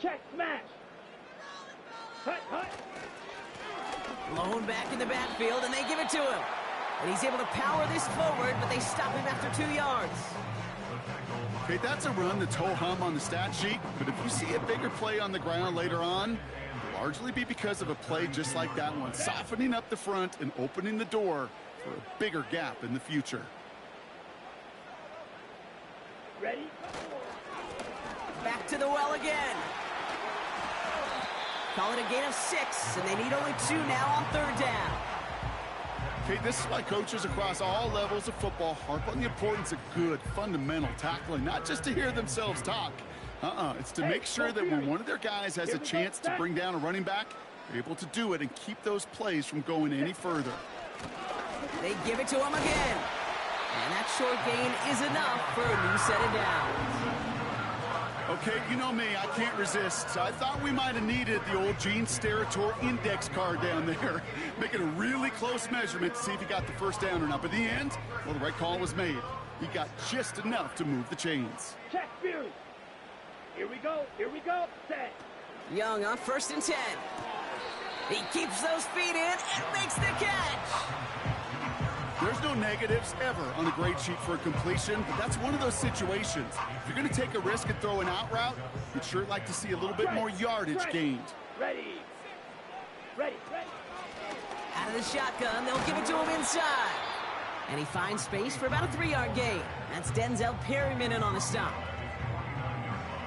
Check, smash. Hut, hut. Lone back in the backfield, and they give it to him. And he's able to power this forward, but they stop him after 2 yards. Okay, that's a run that's ho-hum on the stat sheet, but if you see a bigger play on the ground later on, it'll largely be because of a play just like that one, softening up the front and opening the door for a bigger gap in the future. Ready? Back to the well again. Call it a gain of 6, and they need only 2 now on 3rd down. Okay, this is why coaches across all levels of football harp on the importance of good, fundamental tackling, not just to hear themselves talk. It's to make sure that when one of their guys has a chance to bring down a running back, they're able to do it and keep those plays from going any further. They give it to him again. And that short gain is enough for a new set of downs. Okay, you know me, I can't resist. So I thought we might have needed the old Gene Steratore index card down there, making a really close measurement to see if he got the first down or not. But in the end, well, the right call was made. He got just enough to move the chains. Check, Fury. Here we go, set. Young on 1st and 10. He keeps those feet in and makes the catch. There's no negatives ever on a grade sheet for a completion, but that's one of those situations. If you're going to take a risk and throw an out route, you'd sure like to see a little bit more yardage gained. Ready. Ready. Ready. Out of the shotgun, they'll give it to him inside. And he finds space for about a 3-yard gain. That's Denzel Perryman in on the stop.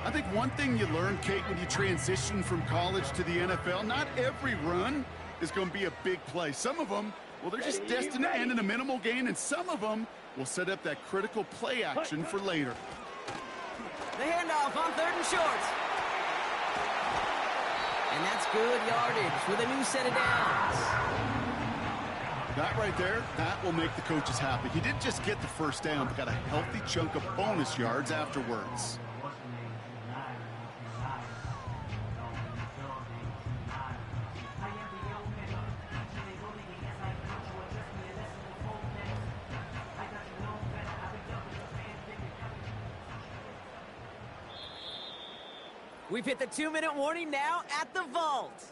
I think one thing you learn, Kate, when you transition from college to the NFL, not every run is going to be a big play. Some of them, well, they're just destined to end in a minimal gain, and some of them will set up that critical play action for later. The handoff on 3rd and short. And that's good yardage with a new set of downs. That right there, that will make the coaches happy. He didn't just get the first down, but got a healthy chunk of bonus yards afterwards. We've hit the 2-minute warning now at the vault.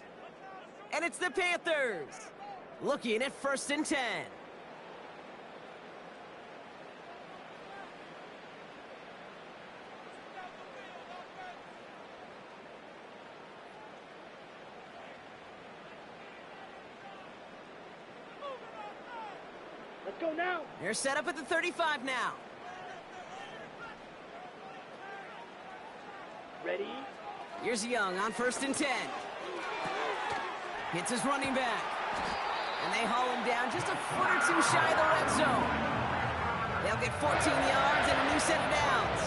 And it's the Panthers looking at 1st and 10. Let's go now. They're set up at the 35 now. Ready. Here's Young on 1st and 10. Hits his running back. And they haul him down just a foot or two shy of the red zone. They'll get 14 yards and a new set of downs.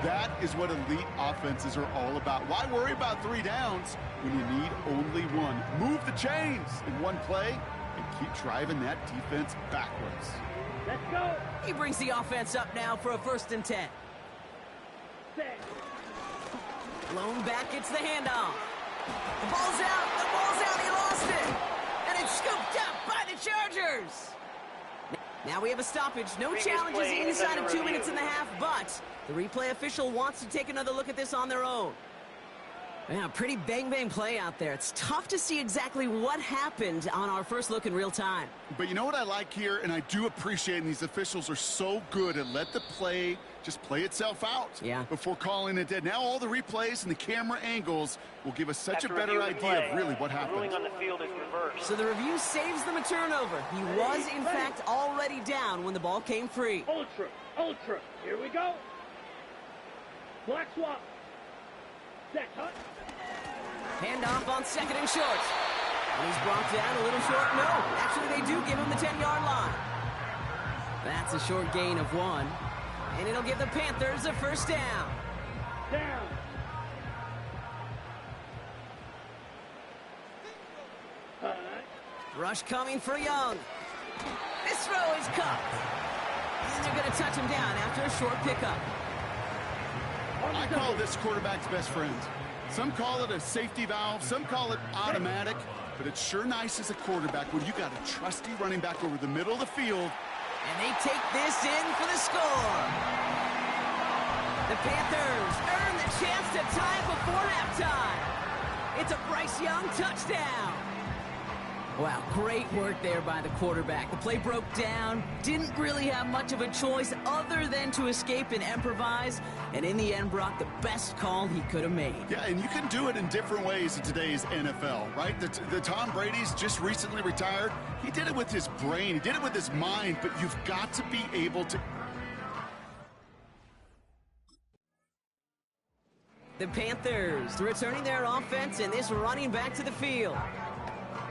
That is what elite offenses are all about. Why worry about 3 downs when you need only one? Move the chains in one play and keep driving that defense backwards. Let's go. He brings the offense up now for a 1st and 10. Set. Blown back, it's the handoff. The ball's out, he lost it. And it's scooped up by the Chargers. Now we have a stoppage. No challenges inside of 2 minutes and a half, but the replay official wants to take another look at this on their own. Yeah, pretty bang-bang play out there. It's tough to see exactly what happened on our first look in real time. But you know what I like here, and I do appreciate, and these officials are so good at let the play just play itself out before calling it dead. Now all the replays and the camera angles will give us such a better idea of really what happened. The ruling on the field is reversed. So the review saves them a turnover. He was, in fact, already down when the ball came free. Ultra. Here we go. Black swap. Set, hut. Handoff on 2nd and short. And he's brought down a little short. No, actually they do give him the 10-yard line. That's a short gain of 1. And it'll give the Panthers a 1st down. Down. Rush coming for Young. This throw is caught. And they're going to touch him down after a short pickup. I call this quarterback's best friend. Some call it a safety valve, some call it automatic, but it's sure nice as a quarterback when you got a trusty running back over the middle of the field. And they take this in for the score. The Panthers earn the chance to tie before halftime. It's a Bryce Young touchdown. Wow, great work there by the quarterback. The play broke down, didn't really have much of a choice other than to escape and improvise, and in the end brought the best call he could have made. Yeah, and you can do it in different ways in today's NFL, right? The Tom Brady's just recently retired. He did it with his brain. He did it with his mind, but you've got to be able to... The Panthers returning their offense and this running back to the field.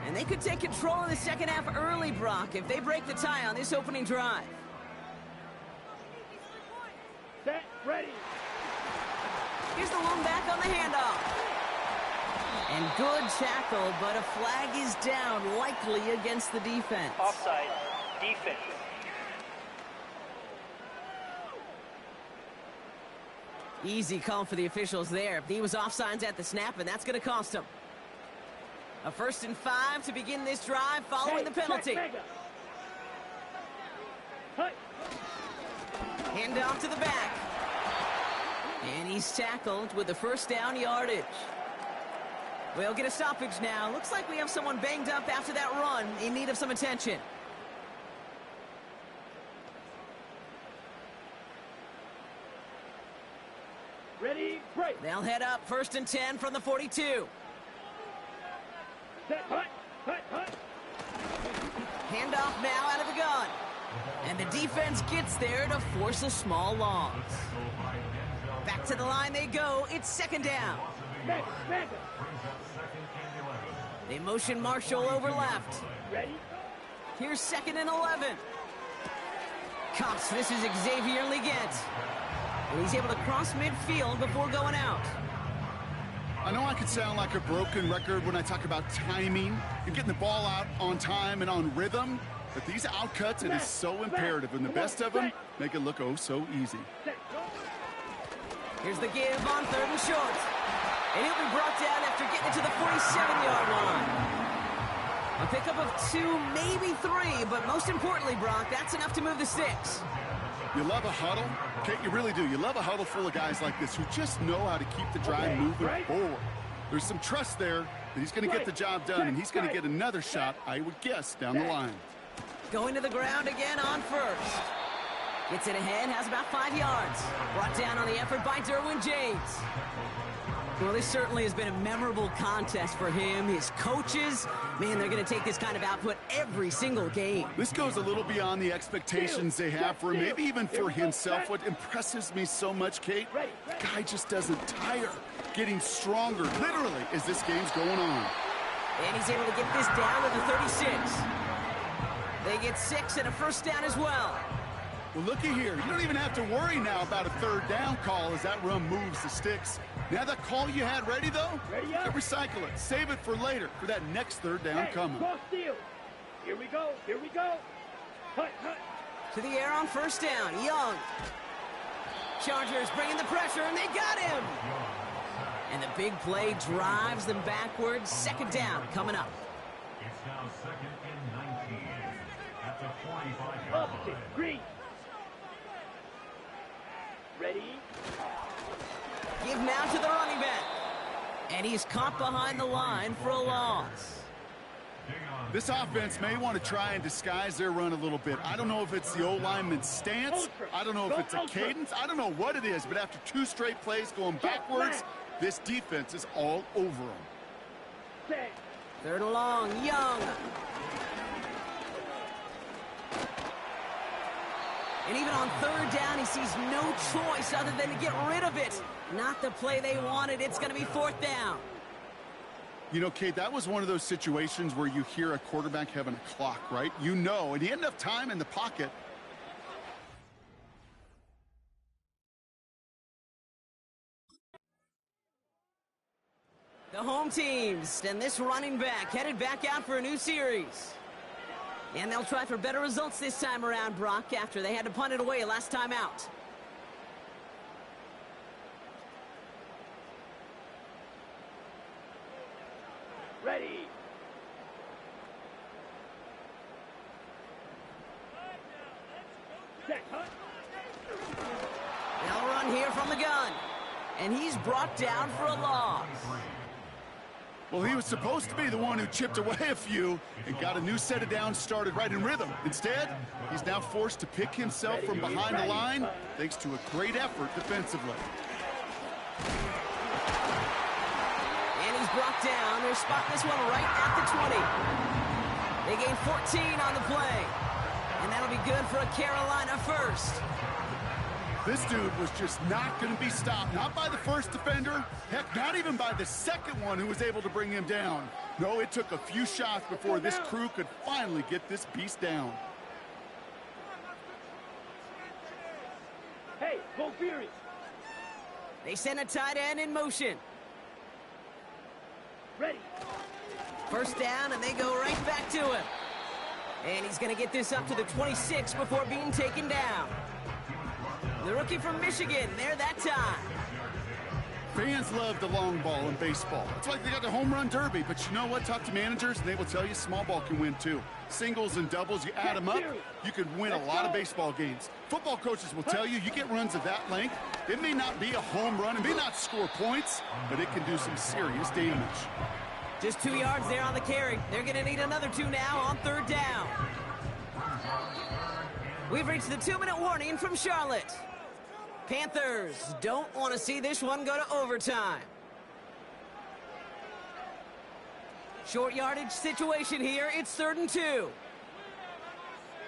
And they could take control of the second half early, Brock, if they break the tie on this opening drive. Set, ready. Here's the lone back on the handoff. And good tackle, but a flag is down, likely against the defense. Offside, defense. Easy call for the officials there. He was offsides at the snap, and that's going to cost him. A 1st and 5 to begin this drive following the penalty. Hand off to the back. And he's tackled with the 1st down yardage. We'll get a stoppage now. Looks like we have someone banged up after that run in need of some attention. Ready, break. They'll head up 1st and 10 from the 42. Set, hut, hut, hut. Handoff now out of the gun. And the defense gets there to force a small loss. Back to the line they go. It's 2nd down. They motion Marshall over left. Ready? Here's 2nd and 11. Cox, this is Xavier Leggett. And he's able to cross midfield before going out. I know I could sound like a broken record when I talk about timing and getting the ball out on time and on rhythm, but these outcuts, it is so imperative, and the best of them make it look oh so easy. Here's the give on 3rd and short. And he'll be brought down after getting it to the 47-yard line. A pickup of 2, maybe 3, but most importantly, Brock, that's enough to move the sticks. You love a huddle? Okay, you really do. You love a huddle full of guys like this who just know how to keep the drive moving forward. There's some trust there that he's going to get the job done, and he's going to get another shot, I would guess, down the line. Going to the ground again on 1st. Gets it ahead, has about 5 yards. Brought down on the effort by Derwin James. Well, this certainly has been a memorable contest for him. His coaches, man, they're going to take this kind of output every single game. This goes a little beyond the expectations they have for him, maybe even for himself. What impresses me so much, Kate, the guy just doesn't tire. Getting stronger, literally, as this game's going on. And he's able to get this down to the 36. They get 6 and a 1st down as well. Well, looky here. You don't even have to worry now about a 3rd down call as that run moves the sticks. Now that call you had ready, though, recycle it. Save it for later, for that next 3rd down coming. Cross steal. Here we go. Here we go. Hut, hut. To the air on 1st down. Young. Chargers bringing the pressure, and they got him. And the big play drives them backwards. 2nd down coming up. It's now 2nd and 19 at the 45-yard Opposite. line. Green. Ready? Give now to the running back. And he's caught behind the line for a loss. This offense may want to try and disguise their run a little bit. I don't know if it's the O-lineman's stance. I don't know if it's a cadence. I don't know what it is, but after 2 straight plays going backwards, this defense is all over them. 3rd and long, Young. And even on 3rd down, he sees no choice other than to get rid of it. Not the play they wanted. It's going to be 4th down. You know, Kate, that was one of those situations where you hear a quarterback having a clock, right? You know, and he had enough time in the pocket. The home teams and this running back headed back out for a new series. And they'll try for better results this time around, Brock, after they had to punt it away last time out. Ready. Set, hut. They'll run here from the gun. And he's brought down for a loss. Well, he was supposed to be the one who chipped away a few and got a new set of downs started right in rhythm. Instead, he's now forced to pick himself from behind the line thanks to a great effort defensively. And he's brought down. They're spotting this one right at the 20. They gain 14 on the play. And that'll be good for a Carolina 1st. This dude was just not going to be stopped. Not by the first defender. Heck, not even by the second one who was able to bring him down. No, it took a few shots before this crew could finally get this beast down. Hey, go Fury. They send a tight end in motion. Ready. 1st down, and they go right back to him. And he's going to get this up to the 26 before being taken down. The rookie from Michigan, there that time. Fans love the long ball in baseball. It's like they got the home run derby, but you know what? Talk to managers, and they will tell you small ball can win too. Singles and doubles, you add them up, you can win a lot of baseball games. Football coaches will tell you get runs of that length. It may not be a home run, it may not score points, but it can do some serious damage. Just 2 yards there on the carry. They're going to need another 2 now on 3rd down. We've reached the 2-minute warning from Charlotte. Panthers don't want to see this one go to overtime. Short yardage situation here. It's 3rd and 2.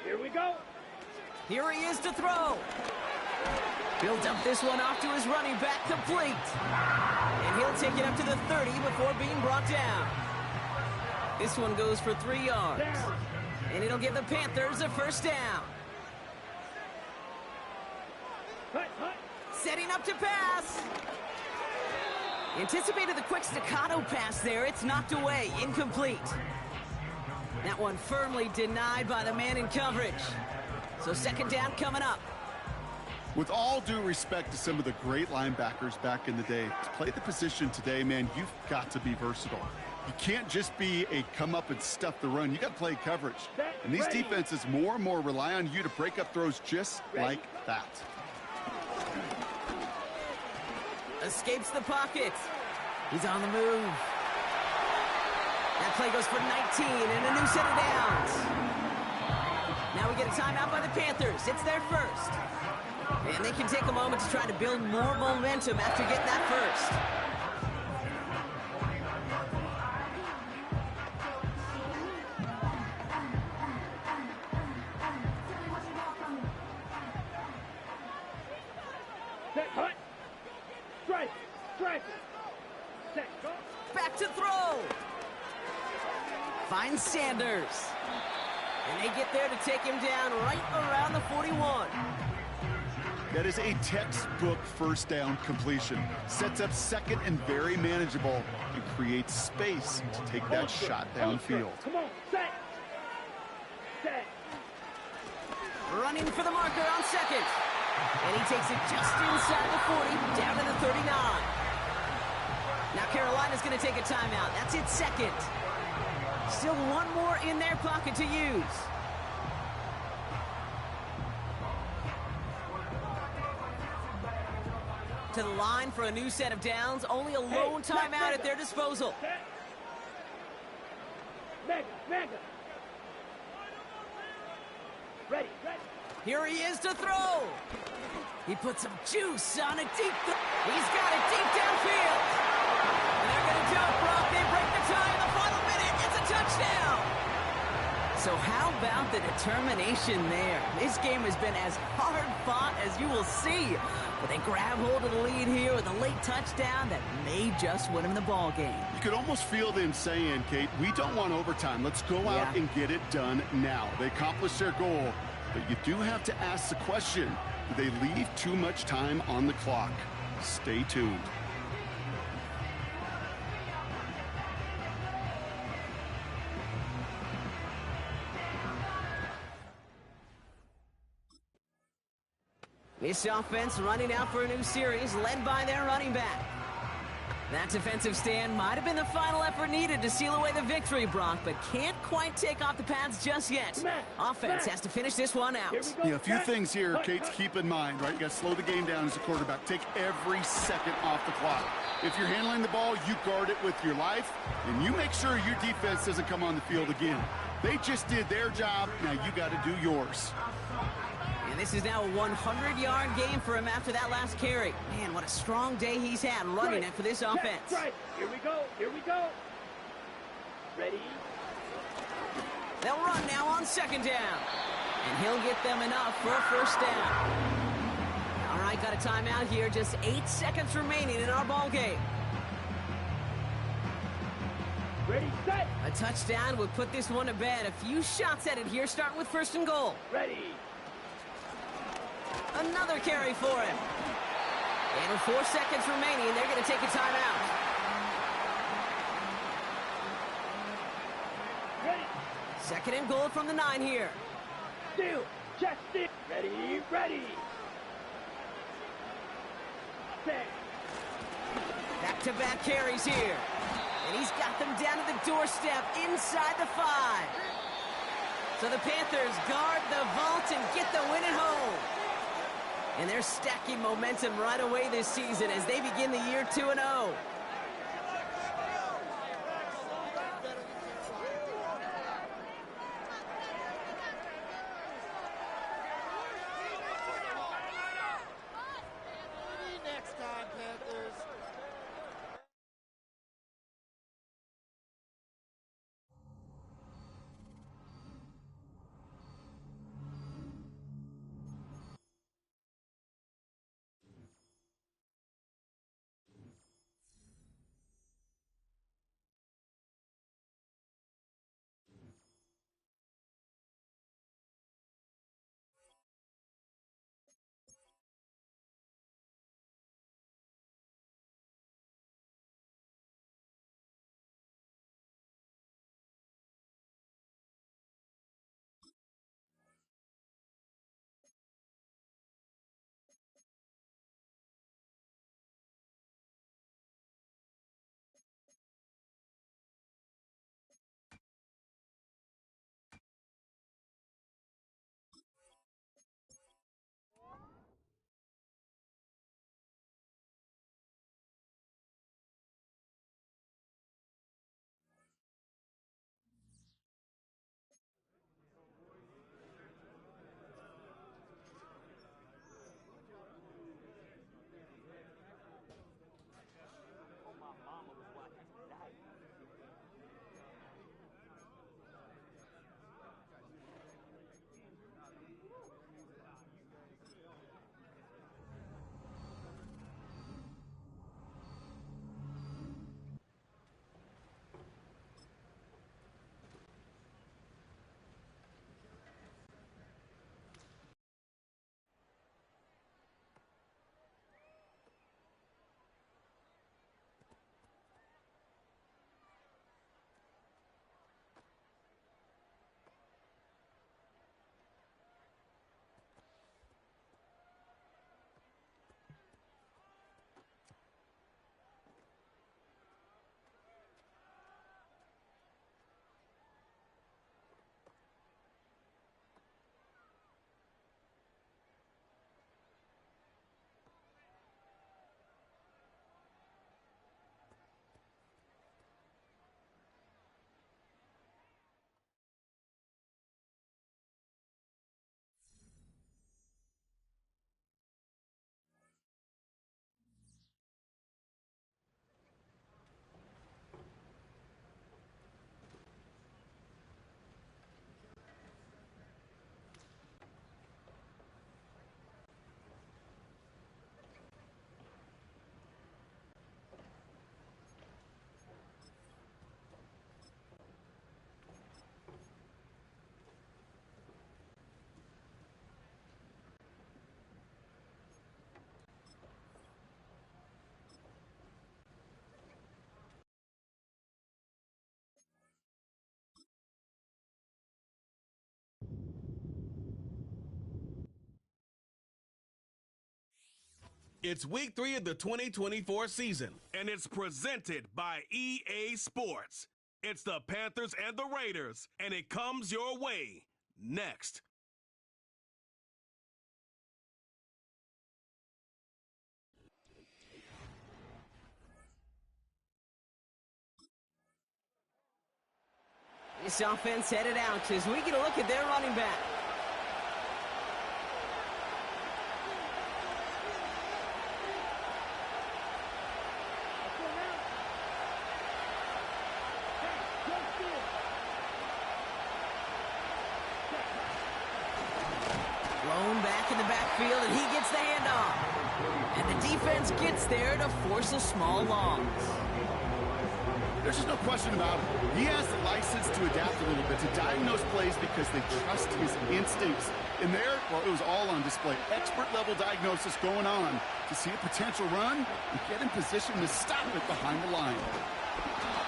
Here we go. Here he is to throw. He'll dump this one off to his running back, complete. And he'll take it up to the 30 before being brought down. This one goes for 3 yards. And it'll give the Panthers a 1st down. Setting up to pass. Anticipated the quick staccato pass there. It's knocked away, incomplete. That one firmly denied by the man in coverage. So 2nd down coming up. With all due respect to some of the great linebackers back in the day, to play the position today, man, you've got to be versatile. You can't just be a come up and stuff the run. You got to play coverage. And these defenses more and more rely on you to break up throws just like that. Escapes the pocket. He's on the move. That play goes for 19 and a new set of downs. Now we get a timeout by the Panthers. It's their 1st. And they can take a moment to try to build more momentum after getting that 1st. Back to throw. Finds Sanders. And they get there to take him down right around the 41. That is a textbook 1st down completion. Sets up 2nd and very manageable and creates space to take that shot downfield. Come on, set. Set. Running for the marker on 2nd. And he takes it just inside the 40, down to the 39. Now Carolina's going to take a timeout. That's its 2nd. Still one more in their pocket to use. To the line for a new set of downs. Only a lone timeout at their disposal. Mega. Ready. Here he is to throw. He puts some juice on a deep He's got it deep downfield. And they're going to do it, Brock. They break the tie in the final minute. It's a touchdown. So how about the determination there? This game has been as hard fought as you will see. But they grab hold of the lead here with a late touchdown that may just win them the ball game. You could almost feel them saying, Kate, we don't want overtime. Let's go out and get it done now. They accomplished their goal, but you do have to ask the question, do they leave too much time on the clock? Stay tuned. This offense running out for a new series, led by their running back. That defensive stand might have been the final effort needed to seal away the victory, Brock, but can't quite take off the pads just yet. Offense has to finish this one out. Yeah, a few things here, Kate, to keep in mind, right? You got to slow the game down as a quarterback. Take every second off the clock. If you're handling the ball, you guard it with your life, and you make sure your defense doesn't come on the field again. They just did their job. Now you got to do yours. And this is now a 100-yard game for him after that last carry. Man, what a strong day he's had running it for this offense. Right. Here we go. Ready? They'll run now on 2nd down. And he'll get them enough for a 1st down. All right, got a timeout here. Just 8 seconds remaining in our ball game. Ready, set. A touchdown would put this one to bed. A few shots at it here, starting with 1st and goal. Ready. Another carry for him. And with 4 seconds remaining, they're going to take a timeout. Ready. 2nd and goal from the 9 here. Still, just it. Ready. Set. Back-to-back carries here. And he's got them down to the doorstep inside the 5. So the Panthers guard the vault and get the win at home. And they're stacking momentum right away this season as they begin the year 2-0. It's week 3 of the 2024 season, and it's presented by EA Sports. It's the Panthers and the Raiders, and it comes your way next. This offense headed out as we get a look at their running back. Blown back in the backfield, and he gets the handoff. And the defense gets there to force a small loss. There's just no question about it. He has the license to adapt a little bit, to diagnose plays because they trust his instincts. And there, well, it was all on display. Expert-level diagnosis going on to see a potential run and get in position to stop it behind the line.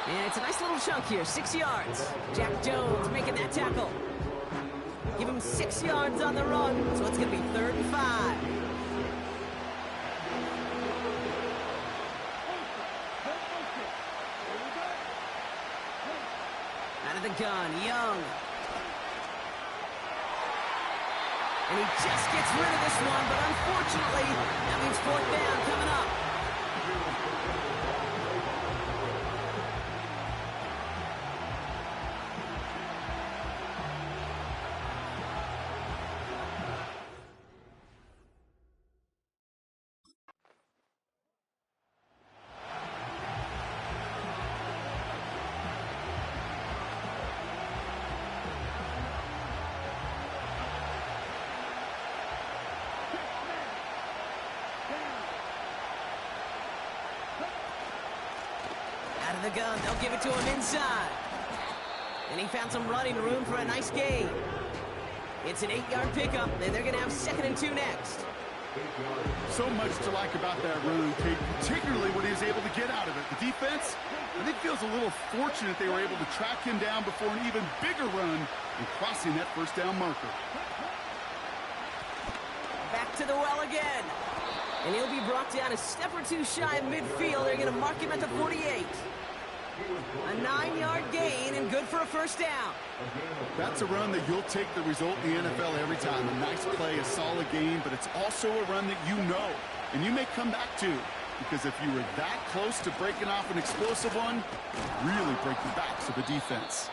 And it's a nice little chunk here, 6 yards. Jack Jones making that tackle. Give him 6 yards on the run, so it's going to be 3rd and 5. Out of the gun, Young. And he just gets rid of this one, but unfortunately, that means 4th down coming up. The gun, they'll give it to him inside. And he found some running room for a nice gain. It's an 8-yard pickup, and they're going to have 2nd and 2 next. So much to like about that run, Kate, particularly what he was able to get out of it. The defense, I think, feels a little fortunate they were able to track him down before an even bigger run and crossing that 1st down marker. Back to the well again. And he'll be brought down a step or 2 shy of midfield. They're going to mark him at the 48. A 9-yard gain and good for a 1st down. That's a run that you'll take the result in the NFL every time. A nice play, a solid gain, but it's also a run that you know and you may come back to, because if you were that close to breaking off an explosive one, you really break the backs of the defense.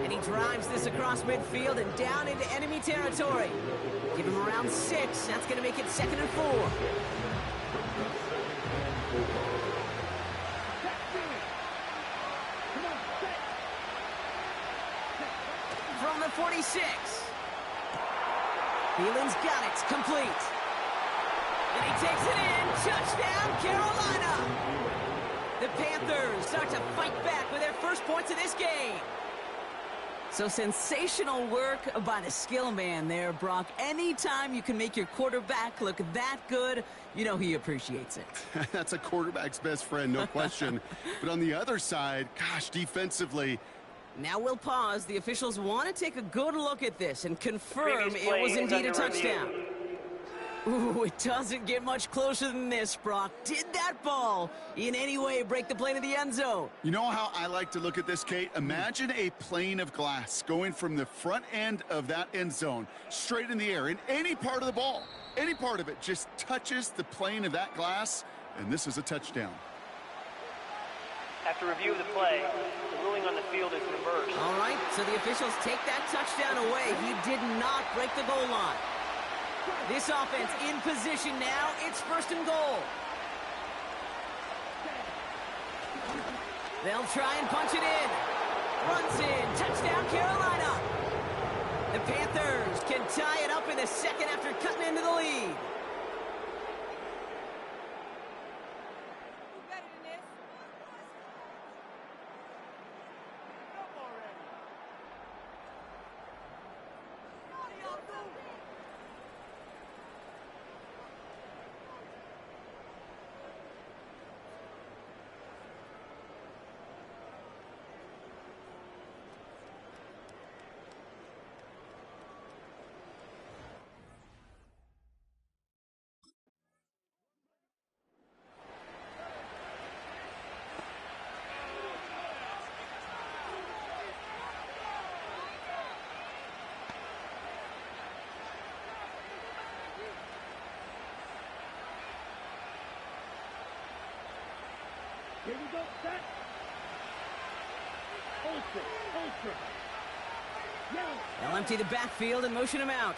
And he drives this across midfield and down into enemy territory. Give him around 6. That's going to make it 2nd and 4. From the 46. Thielen's got it. Complete. And he takes it in. Touchdown, Carolina. The Panthers start to fight back with their first points of this game. So sensational work by the skill man there, Brock. Anytime you can make your quarterback look that good, you know he appreciates it. That's a quarterback's best friend, no question. But on the other side, gosh, defensively. Now we'll pause. The officials want to take a good look at this and confirm it was indeed a touchdown. Ooh, it doesn't get much closer than this, Brock. Did that ball in any way break the plane of the end zone? You know how I like to look at this, Kate? Imagine a plane of glass going from the front end of that end zone straight in the air, and any part of the ball, any part of it just touches the plane of that glass, and this is a touchdown. After review of the play, the ruling on the field is reversed. All right, so the officials take that touchdown away. He did not break the goal line. This offense in position now. It's 1st and goal. They'll try and punch it in. Runs in. Touchdown, Carolina. The Panthers can tie it up in the 2nd after cutting into the lead. Here we go. Set. Holster. Holster. Yellow. They'll empty the backfield and motion him out.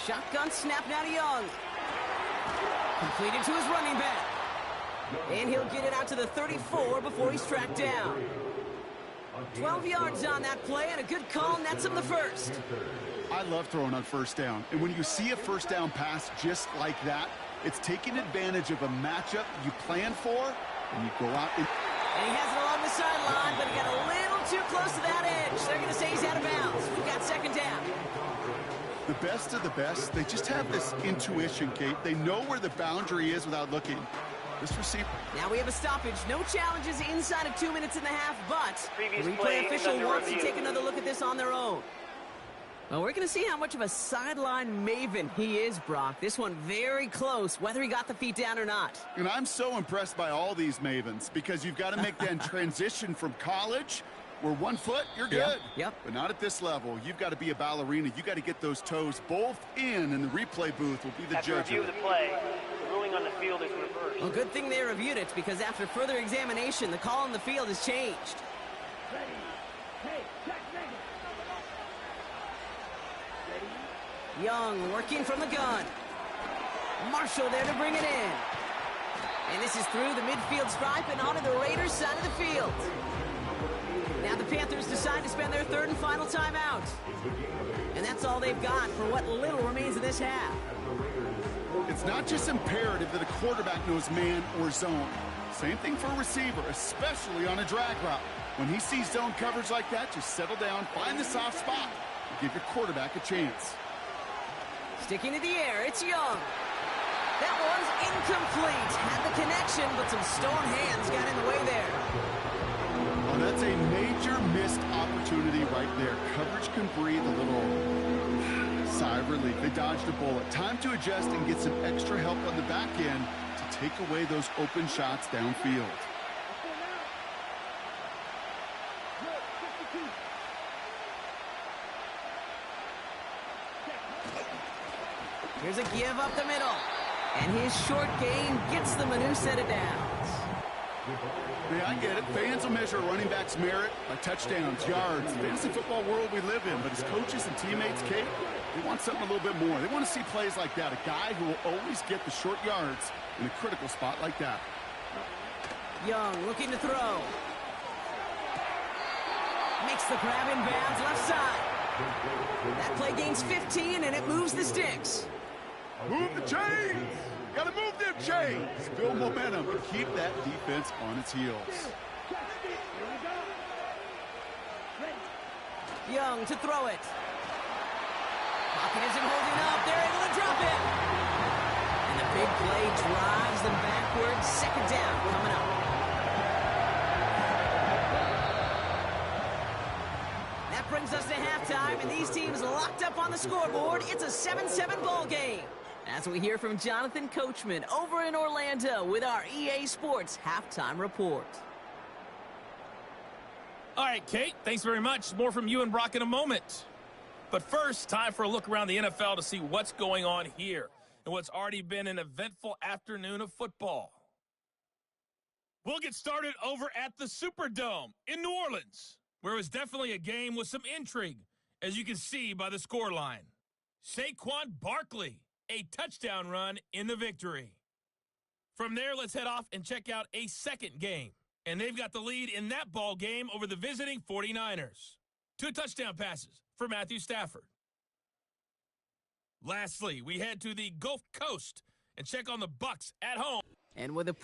Shotgun snap now to Young. Completed to his running back. And he'll get it out to the 34 before he's tracked down. 12 yards on that play, and a good call nets him the first. I love throwing on first down. And when you see a first down pass just like that, it's taking advantage of a matchup you plan for, and you go out and he has it along the sideline, but he got a little too close to that edge. They're going to say he's out of bounds. We've got second down. The best of the best, they just have this intuition, Kate. They know where the boundary is without looking. This receiver. Now we have a stoppage. No challenges inside of 2 minutes and a half, but Previous the replay play official under wants to review. take another look at this on their own. Well, we're going to see how much of a sideline maven he is, Brock. This one very close, whether he got the feet down or not. And I'm so impressed by all these mavens because you've got to make that transition from college where 1 foot, you're good. Yep. But not at this level. You've got to be a ballerina. You've got to get those toes both in, and the replay booth will be the After judge review of of it. the play, the ruling on the field is reversed. Well, good thing they reviewed it, because after further examination, the call on the field has changed. Ready. Hey, check negative. Ready. Young working from the gun. Marshall there to bring it in. And this is through the midfield stripe and onto the Raiders' side of the field. Now the Panthers decide to spend their third and final timeout. And that's all they've got for what little remains of this half. It's not just imperative that a quarterback knows man or zone. Same thing for a receiver, especially on a drag route. When he sees zone coverage like that, just settle down, find the soft spot, and give your quarterback a chance. Sticking to the air, it's Young. That one's incomplete. Had the connection, but some stone hands got in the way there. Oh, that's a major missed opportunity right there. Coverage can breathe a little sigh of relief. They dodged a bullet. Time to adjust and get some extra help on the back end to take away those open shots downfield. Here's a give up the middle. And his short gain gets them a new set of downs. Yeah, I get it. Fans will measure a running back's merit by touchdowns, yards, the fantasy football world we live in. But as coaches and teammates, Kate, they want something a little bit more. They want to see plays like that. A guy who will always get the short yards in a critical spot like that. Young looking to throw. Makes the grab in bounds left side. That play gains 15, and it moves the sticks. Move the chains! Gotta move them chains! Build momentum and keep that defense on its heels. Young to throw it. Pocket isn't holding up. They're able to drop it. And the big play drives them backwards. Second down coming up. That brings us to halftime, and these teams locked up on the scoreboard. It's a 7-7 ball game. As we hear from Jonathan Coachman over in Orlando with our EA Sports Halftime Report. All right, Kate, thanks very much. More from you and Brock in a moment. But first, time for a look around the NFL to see what's going on here and what's already been an eventful afternoon of football. We'll get started over at the Superdome in New Orleans, where it was definitely a game with some intrigue, as you can see by the scoreline. Saquon Barkley, a touchdown run in the victory. From there, let's head off and check out a second game. And they've got the lead in that ball game over the visiting 49ers. 2 touchdown passes for Matthew Stafford. Lastly, we head to the Gulf Coast and check on the Bucs at home. And with a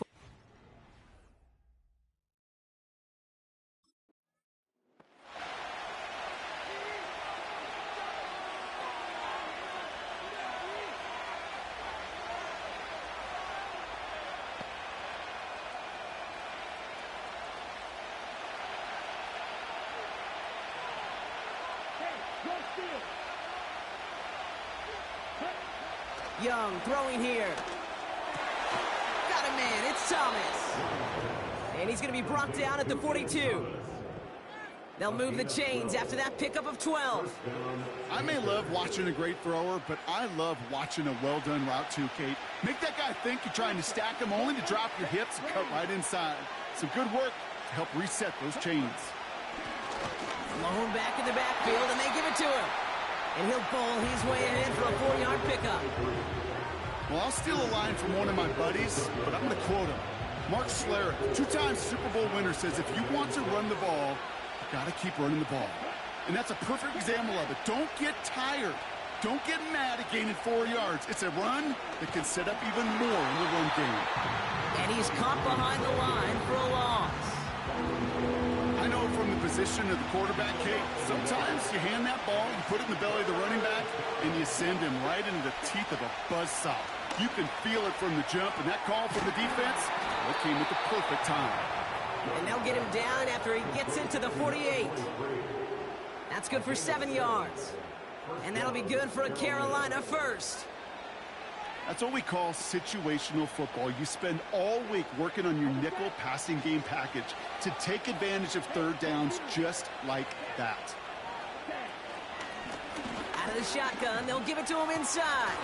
Young throwing here. Got a man, it's Thomas. And he's going to be brought down at the 42. They'll move the chains after that pickup of 12. I may love watching a great thrower, but I love watching a well-done route too, Kate. Make that guy I think you're trying to stack them only to drop your hips and cut right inside. Some good work to help reset those chains. Malone back in the backfield, and they give it to him. And he'll bowl his way ahead for a 4-yard pickup. Well, I'll steal a line from one of my buddies, but I'm going to quote him. Mark Schlereth, 2-time Super Bowl winner, says if you want to run the ball, you got to keep running the ball. And that's a perfect example of it. Don't get tired. Don't get mad at gaining 4 yards. It's a run that can set up even more in the run game. And he's caught behind the line for a loss. I know from the position of the quarterback, Kate, sometimes you hand that ball, you put it in the belly of the running back, and you send him right into the teeth of a buzzsaw. You can feel it from the jump, and that call from the defense, it came at the perfect time. And they'll get him down after he gets into the 48. That's good for 7 yards. And that'll be good for a Carolina first. That's what we call situational football. You spend all week working on your nickel passing game package to take advantage of third downs just like that. Out of the shotgun, they'll give it to him inside.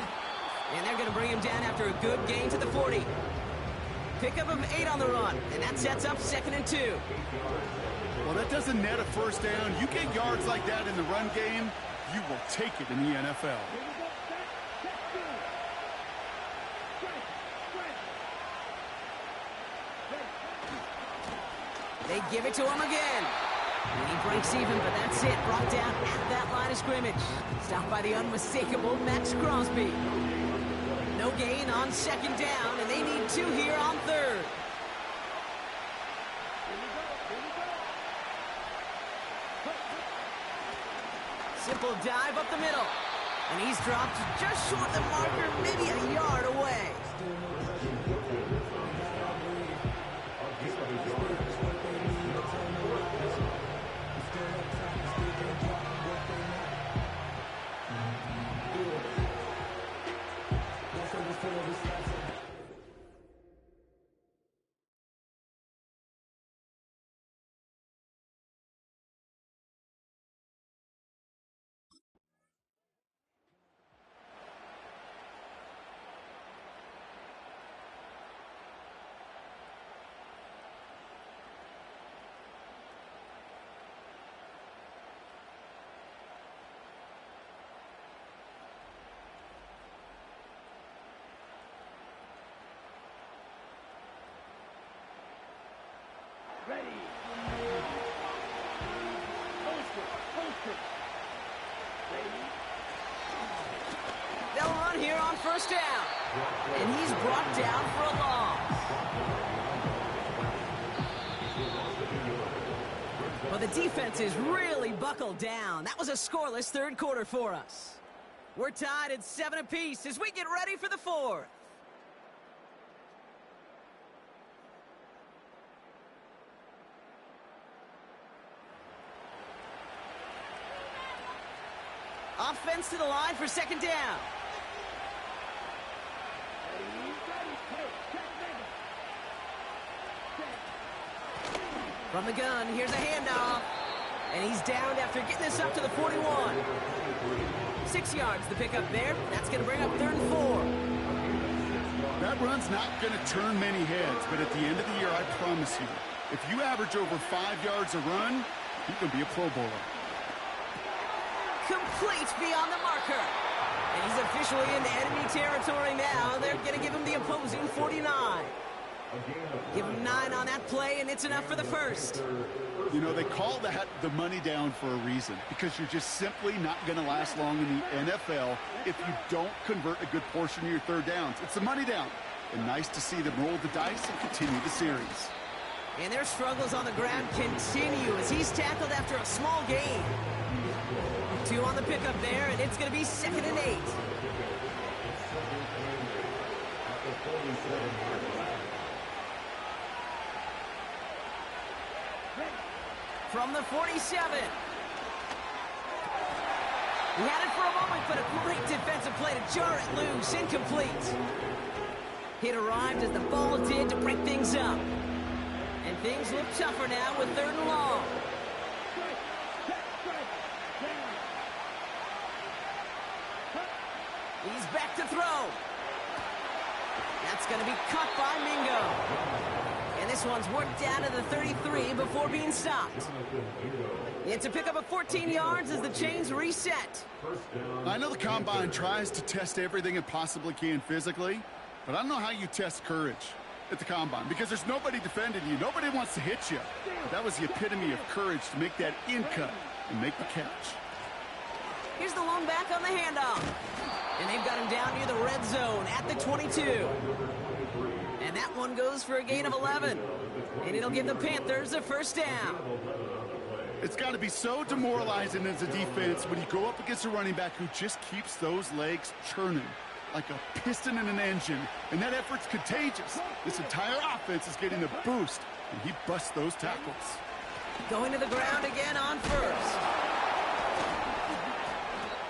And they're going to bring him down after a good gain to the 40. Pickup of 8 on the run, and that sets up 2nd and 2. Well, that doesn't net a first down. You get yards like that in the run game, you will take it in the NFL. They give it to him again. And he breaks even, but that's it. Brought down at that line of scrimmage. Stopped by the unmistakable Max Crosby. No gain on 2nd down, and they need 2 here on 3rd. Simple dive up the middle. And he's dropped just short of the marker, maybe a yard away. Ready. Post it. Ready. They'll run here on 1st down. And he's brought down for a loss. Well, the defense is really buckled down. That was a scoreless 3rd quarter for us. We're tied at 7 apiece as we get ready for the 4th. Offense to the line for 2nd down. From the gun, here's a handoff. And he's downed after getting this up to the 41. 6 yards the pickup there. That's going to bring up 3rd and 4. That run's not going to turn many heads, but at the end of the year, I promise you, if you average over 5 yards a run, you can be a Pro Bowler. Complete beyond the marker. And he's officially in enemy territory now. They're going to give him the opposing 49. Give him 9 on that play, and it's enough for the first. You know, they call that the money down for a reason, because you're just simply not going to last long in the NFL if you don't convert a good portion of your 3rd downs. It's the money down. And nice to see them roll the dice and continue the series. And their struggles on the ground continue as he's tackled after a small gain. 2 on the pickup there, and it's going to be 2nd and 8. From the 47. He had it for a moment, but a great defensive play to jar it loose. Incomplete. It arrived as the ball did to break things up. And things look tougher now with 3rd and long. He's back to throw. That's going to be cut by Mingo. And this one's worked down to the 33 before being stopped. It's a pickup of 14 yards as the chains reset. I know the Combine tries to test everything it possibly can physically, but I don't know how you test courage at the Combine because there's nobody defending you. Nobody wants to hit you. But that was the epitome of courage to make that in cut and make the catch. Here's the lone back on the handoff. And they've got him down near the red zone at the 22. And that one goes for a gain of 11. And it'll give the Panthers a first down. It's got to be so demoralizing as a defense when you go up against a running back who just keeps those legs churning like a piston in an engine. And that effort's contagious. This entire offense is getting a boost, and he busts those tackles. Going to the ground again on first.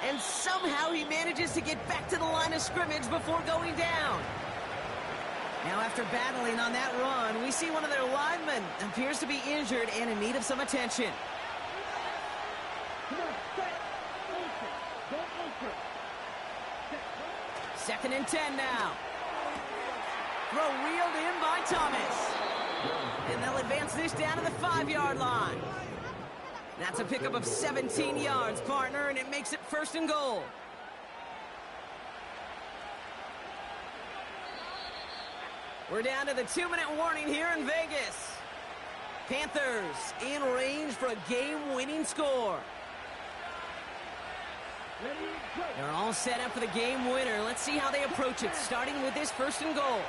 And somehow he manages to get back to the line of scrimmage before going down. Now after battling on that run, we see one of their linemen appears to be injured and in need of some attention. Second and 10 now. Throw reeled in by Thomas. And they'll advance this down to the 5-yard line. That's a pickup of 17 yards, partner, and it makes it first and goal. We're down to the 2-minute warning here in Vegas. Panthers in range for a game-winning score. They're all set up for the game winner. Let's see how they approach it, starting with this first and goal.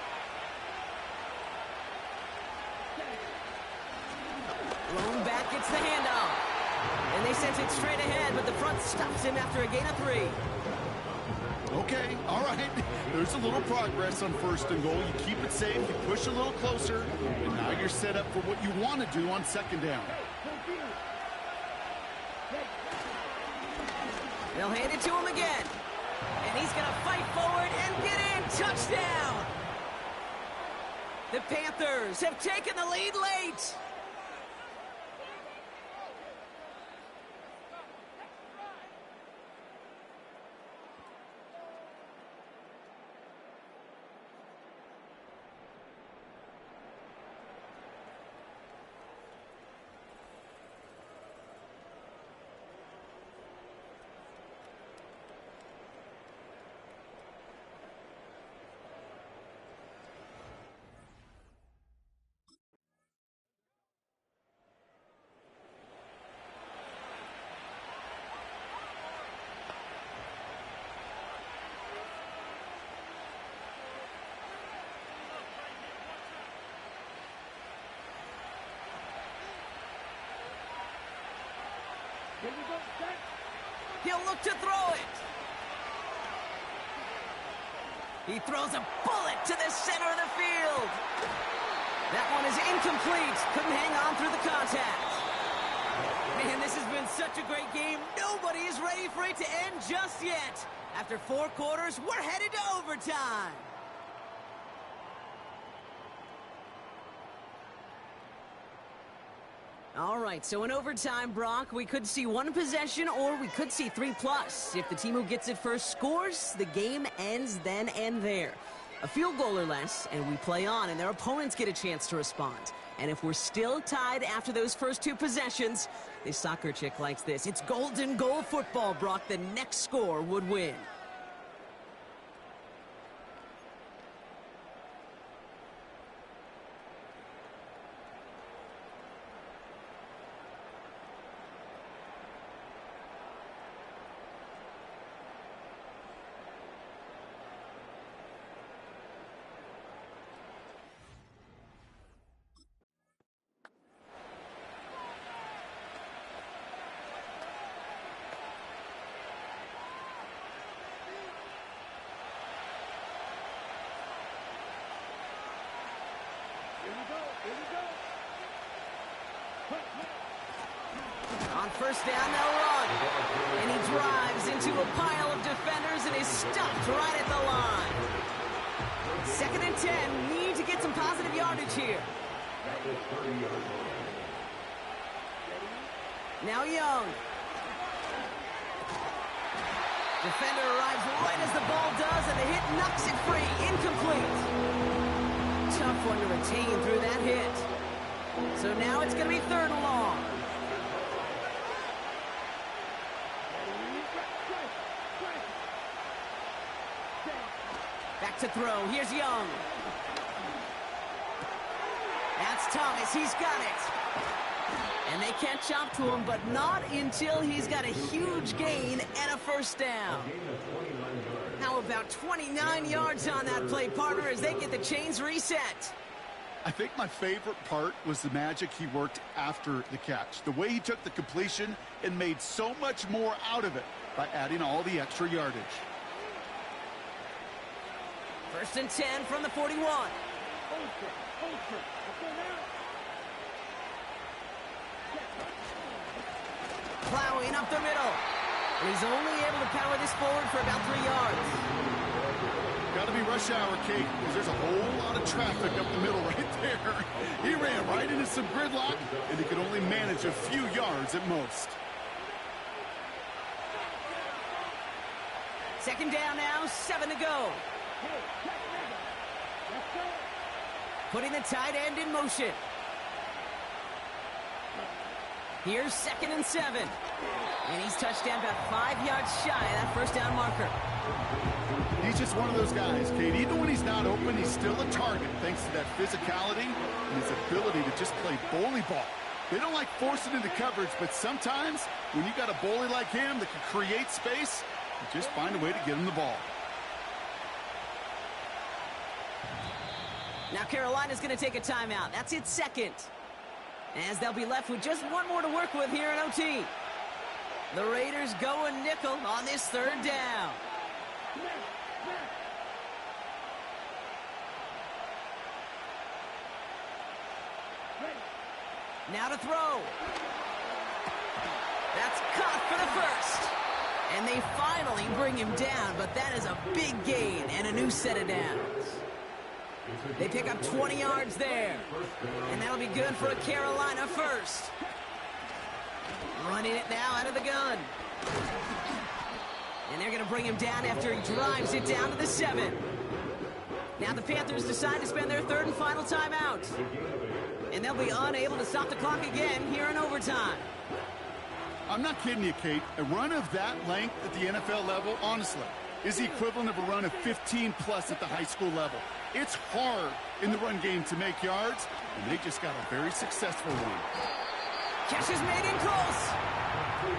Lone back gets the handoff. And they sent it straight ahead, but the front stops him after a gain of 3. Okay, all right. There's a little progress on first and goal. You keep it safe, you push a little closer, and now you're set up for what you want to do on second down. They'll hand it to him again. And he's going to fight forward and get in. Touchdown! The Panthers have taken the lead late. He'll look to throw it. He throws a bullet to the center of the field. That one is incomplete. Couldn't hang on through the contact. Man, this has been such a great game. Nobody is ready for it to end just yet. After 4 quarters, we're headed to overtime. All right, so in overtime, Brock, we could see 1 possession or we could see 3+. If the team who gets it first scores, the game ends then and there. A field goal or less, and we play on, and their opponents get a chance to respond. And if we're still tied after those first 2 possessions, this soccer chick likes this. It's golden goal football, Brock. The next score would win. On first down, they'll run. And he drives into a pile of defenders and is stopped right at the line. Second and 10. Need to get some positive yardage here. Now Young. Defender arrives right as the ball does, and the hit knocks it free. Incomplete. Tough one to retain through that hit. So now it's going to be 3rd and long. Back to throw. Here's Young. That's Thomas. He's got it. And they can't chop to him, but not until he's got a huge gain and a 1st down. How about 29 yards on that play, partner, as they get the chains reset? I think my favorite part was the magic he worked after the catch. The way he took the completion and made so much more out of it by adding all the extra yardage. 1st and 10 from the 41. Plowing up the middle. And he's only able to power this forward for about 3 yards. Got to be rush hour, Kate, because there's a whole lot of traffic up the middle right there. He ran right into some gridlock, and he could only manage a few yards at most. 2nd down now, 7 to go. Putting the tight end in motion. Here's 2nd and 7. And he's touched down about 5 yards shy of that 1st down marker. He's just one of those guys, Kate. Even when he's not open, he's still a target thanks to that physicality and his ability to just play bully ball. They don't like forcing into coverage, but sometimes when you got a bully like him that can create space, you just find a way to get him the ball. Now Carolina's going to take a timeout. That's its 2nd. As they'll be left with just one more to work with here in OT. The Raiders go a nickel on this 3rd down. Now to throw. That's caught for the 1st. And they finally bring him down, but that is a big gain and a new set of downs. They pick up 20 yards there. And that'll be good for a Carolina 1st. Running it now out of the gun. And they're going to bring him down after he drives it down to the 7. Now the Panthers decide to spend their 3rd and final timeout. And they'll be unable to stop the clock again here in overtime. I'm not kidding you, Kate. A run of that length at the NFL level, honestly, is the equivalent of a run of 15-plus at the high school level. It's hard in the run game to make yards, and they just got a very successful one. Catch is made in close.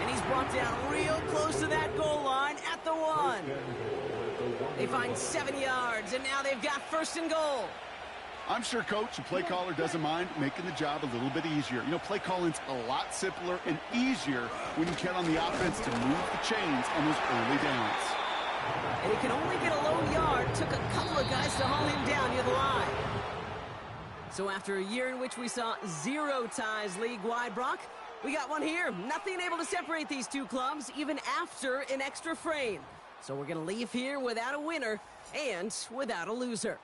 And he's brought down real close to that goal line at the 1. They find 7 yards, and now they've got 1st and goal. I'm sure coach and play caller doesn't mind making the job a little bit easier. You know, play calling's a lot simpler and easier when you count on the offense to move the chains on those early downs. And he can only get a low yard. Took a couple of guys to haul him down near the line. So after a year in which we saw 0 ties league-wide, Brock, we got one here. Nothing able to separate these two clubs, even after an extra frame. So we're going to leave here without a winner and without a loser.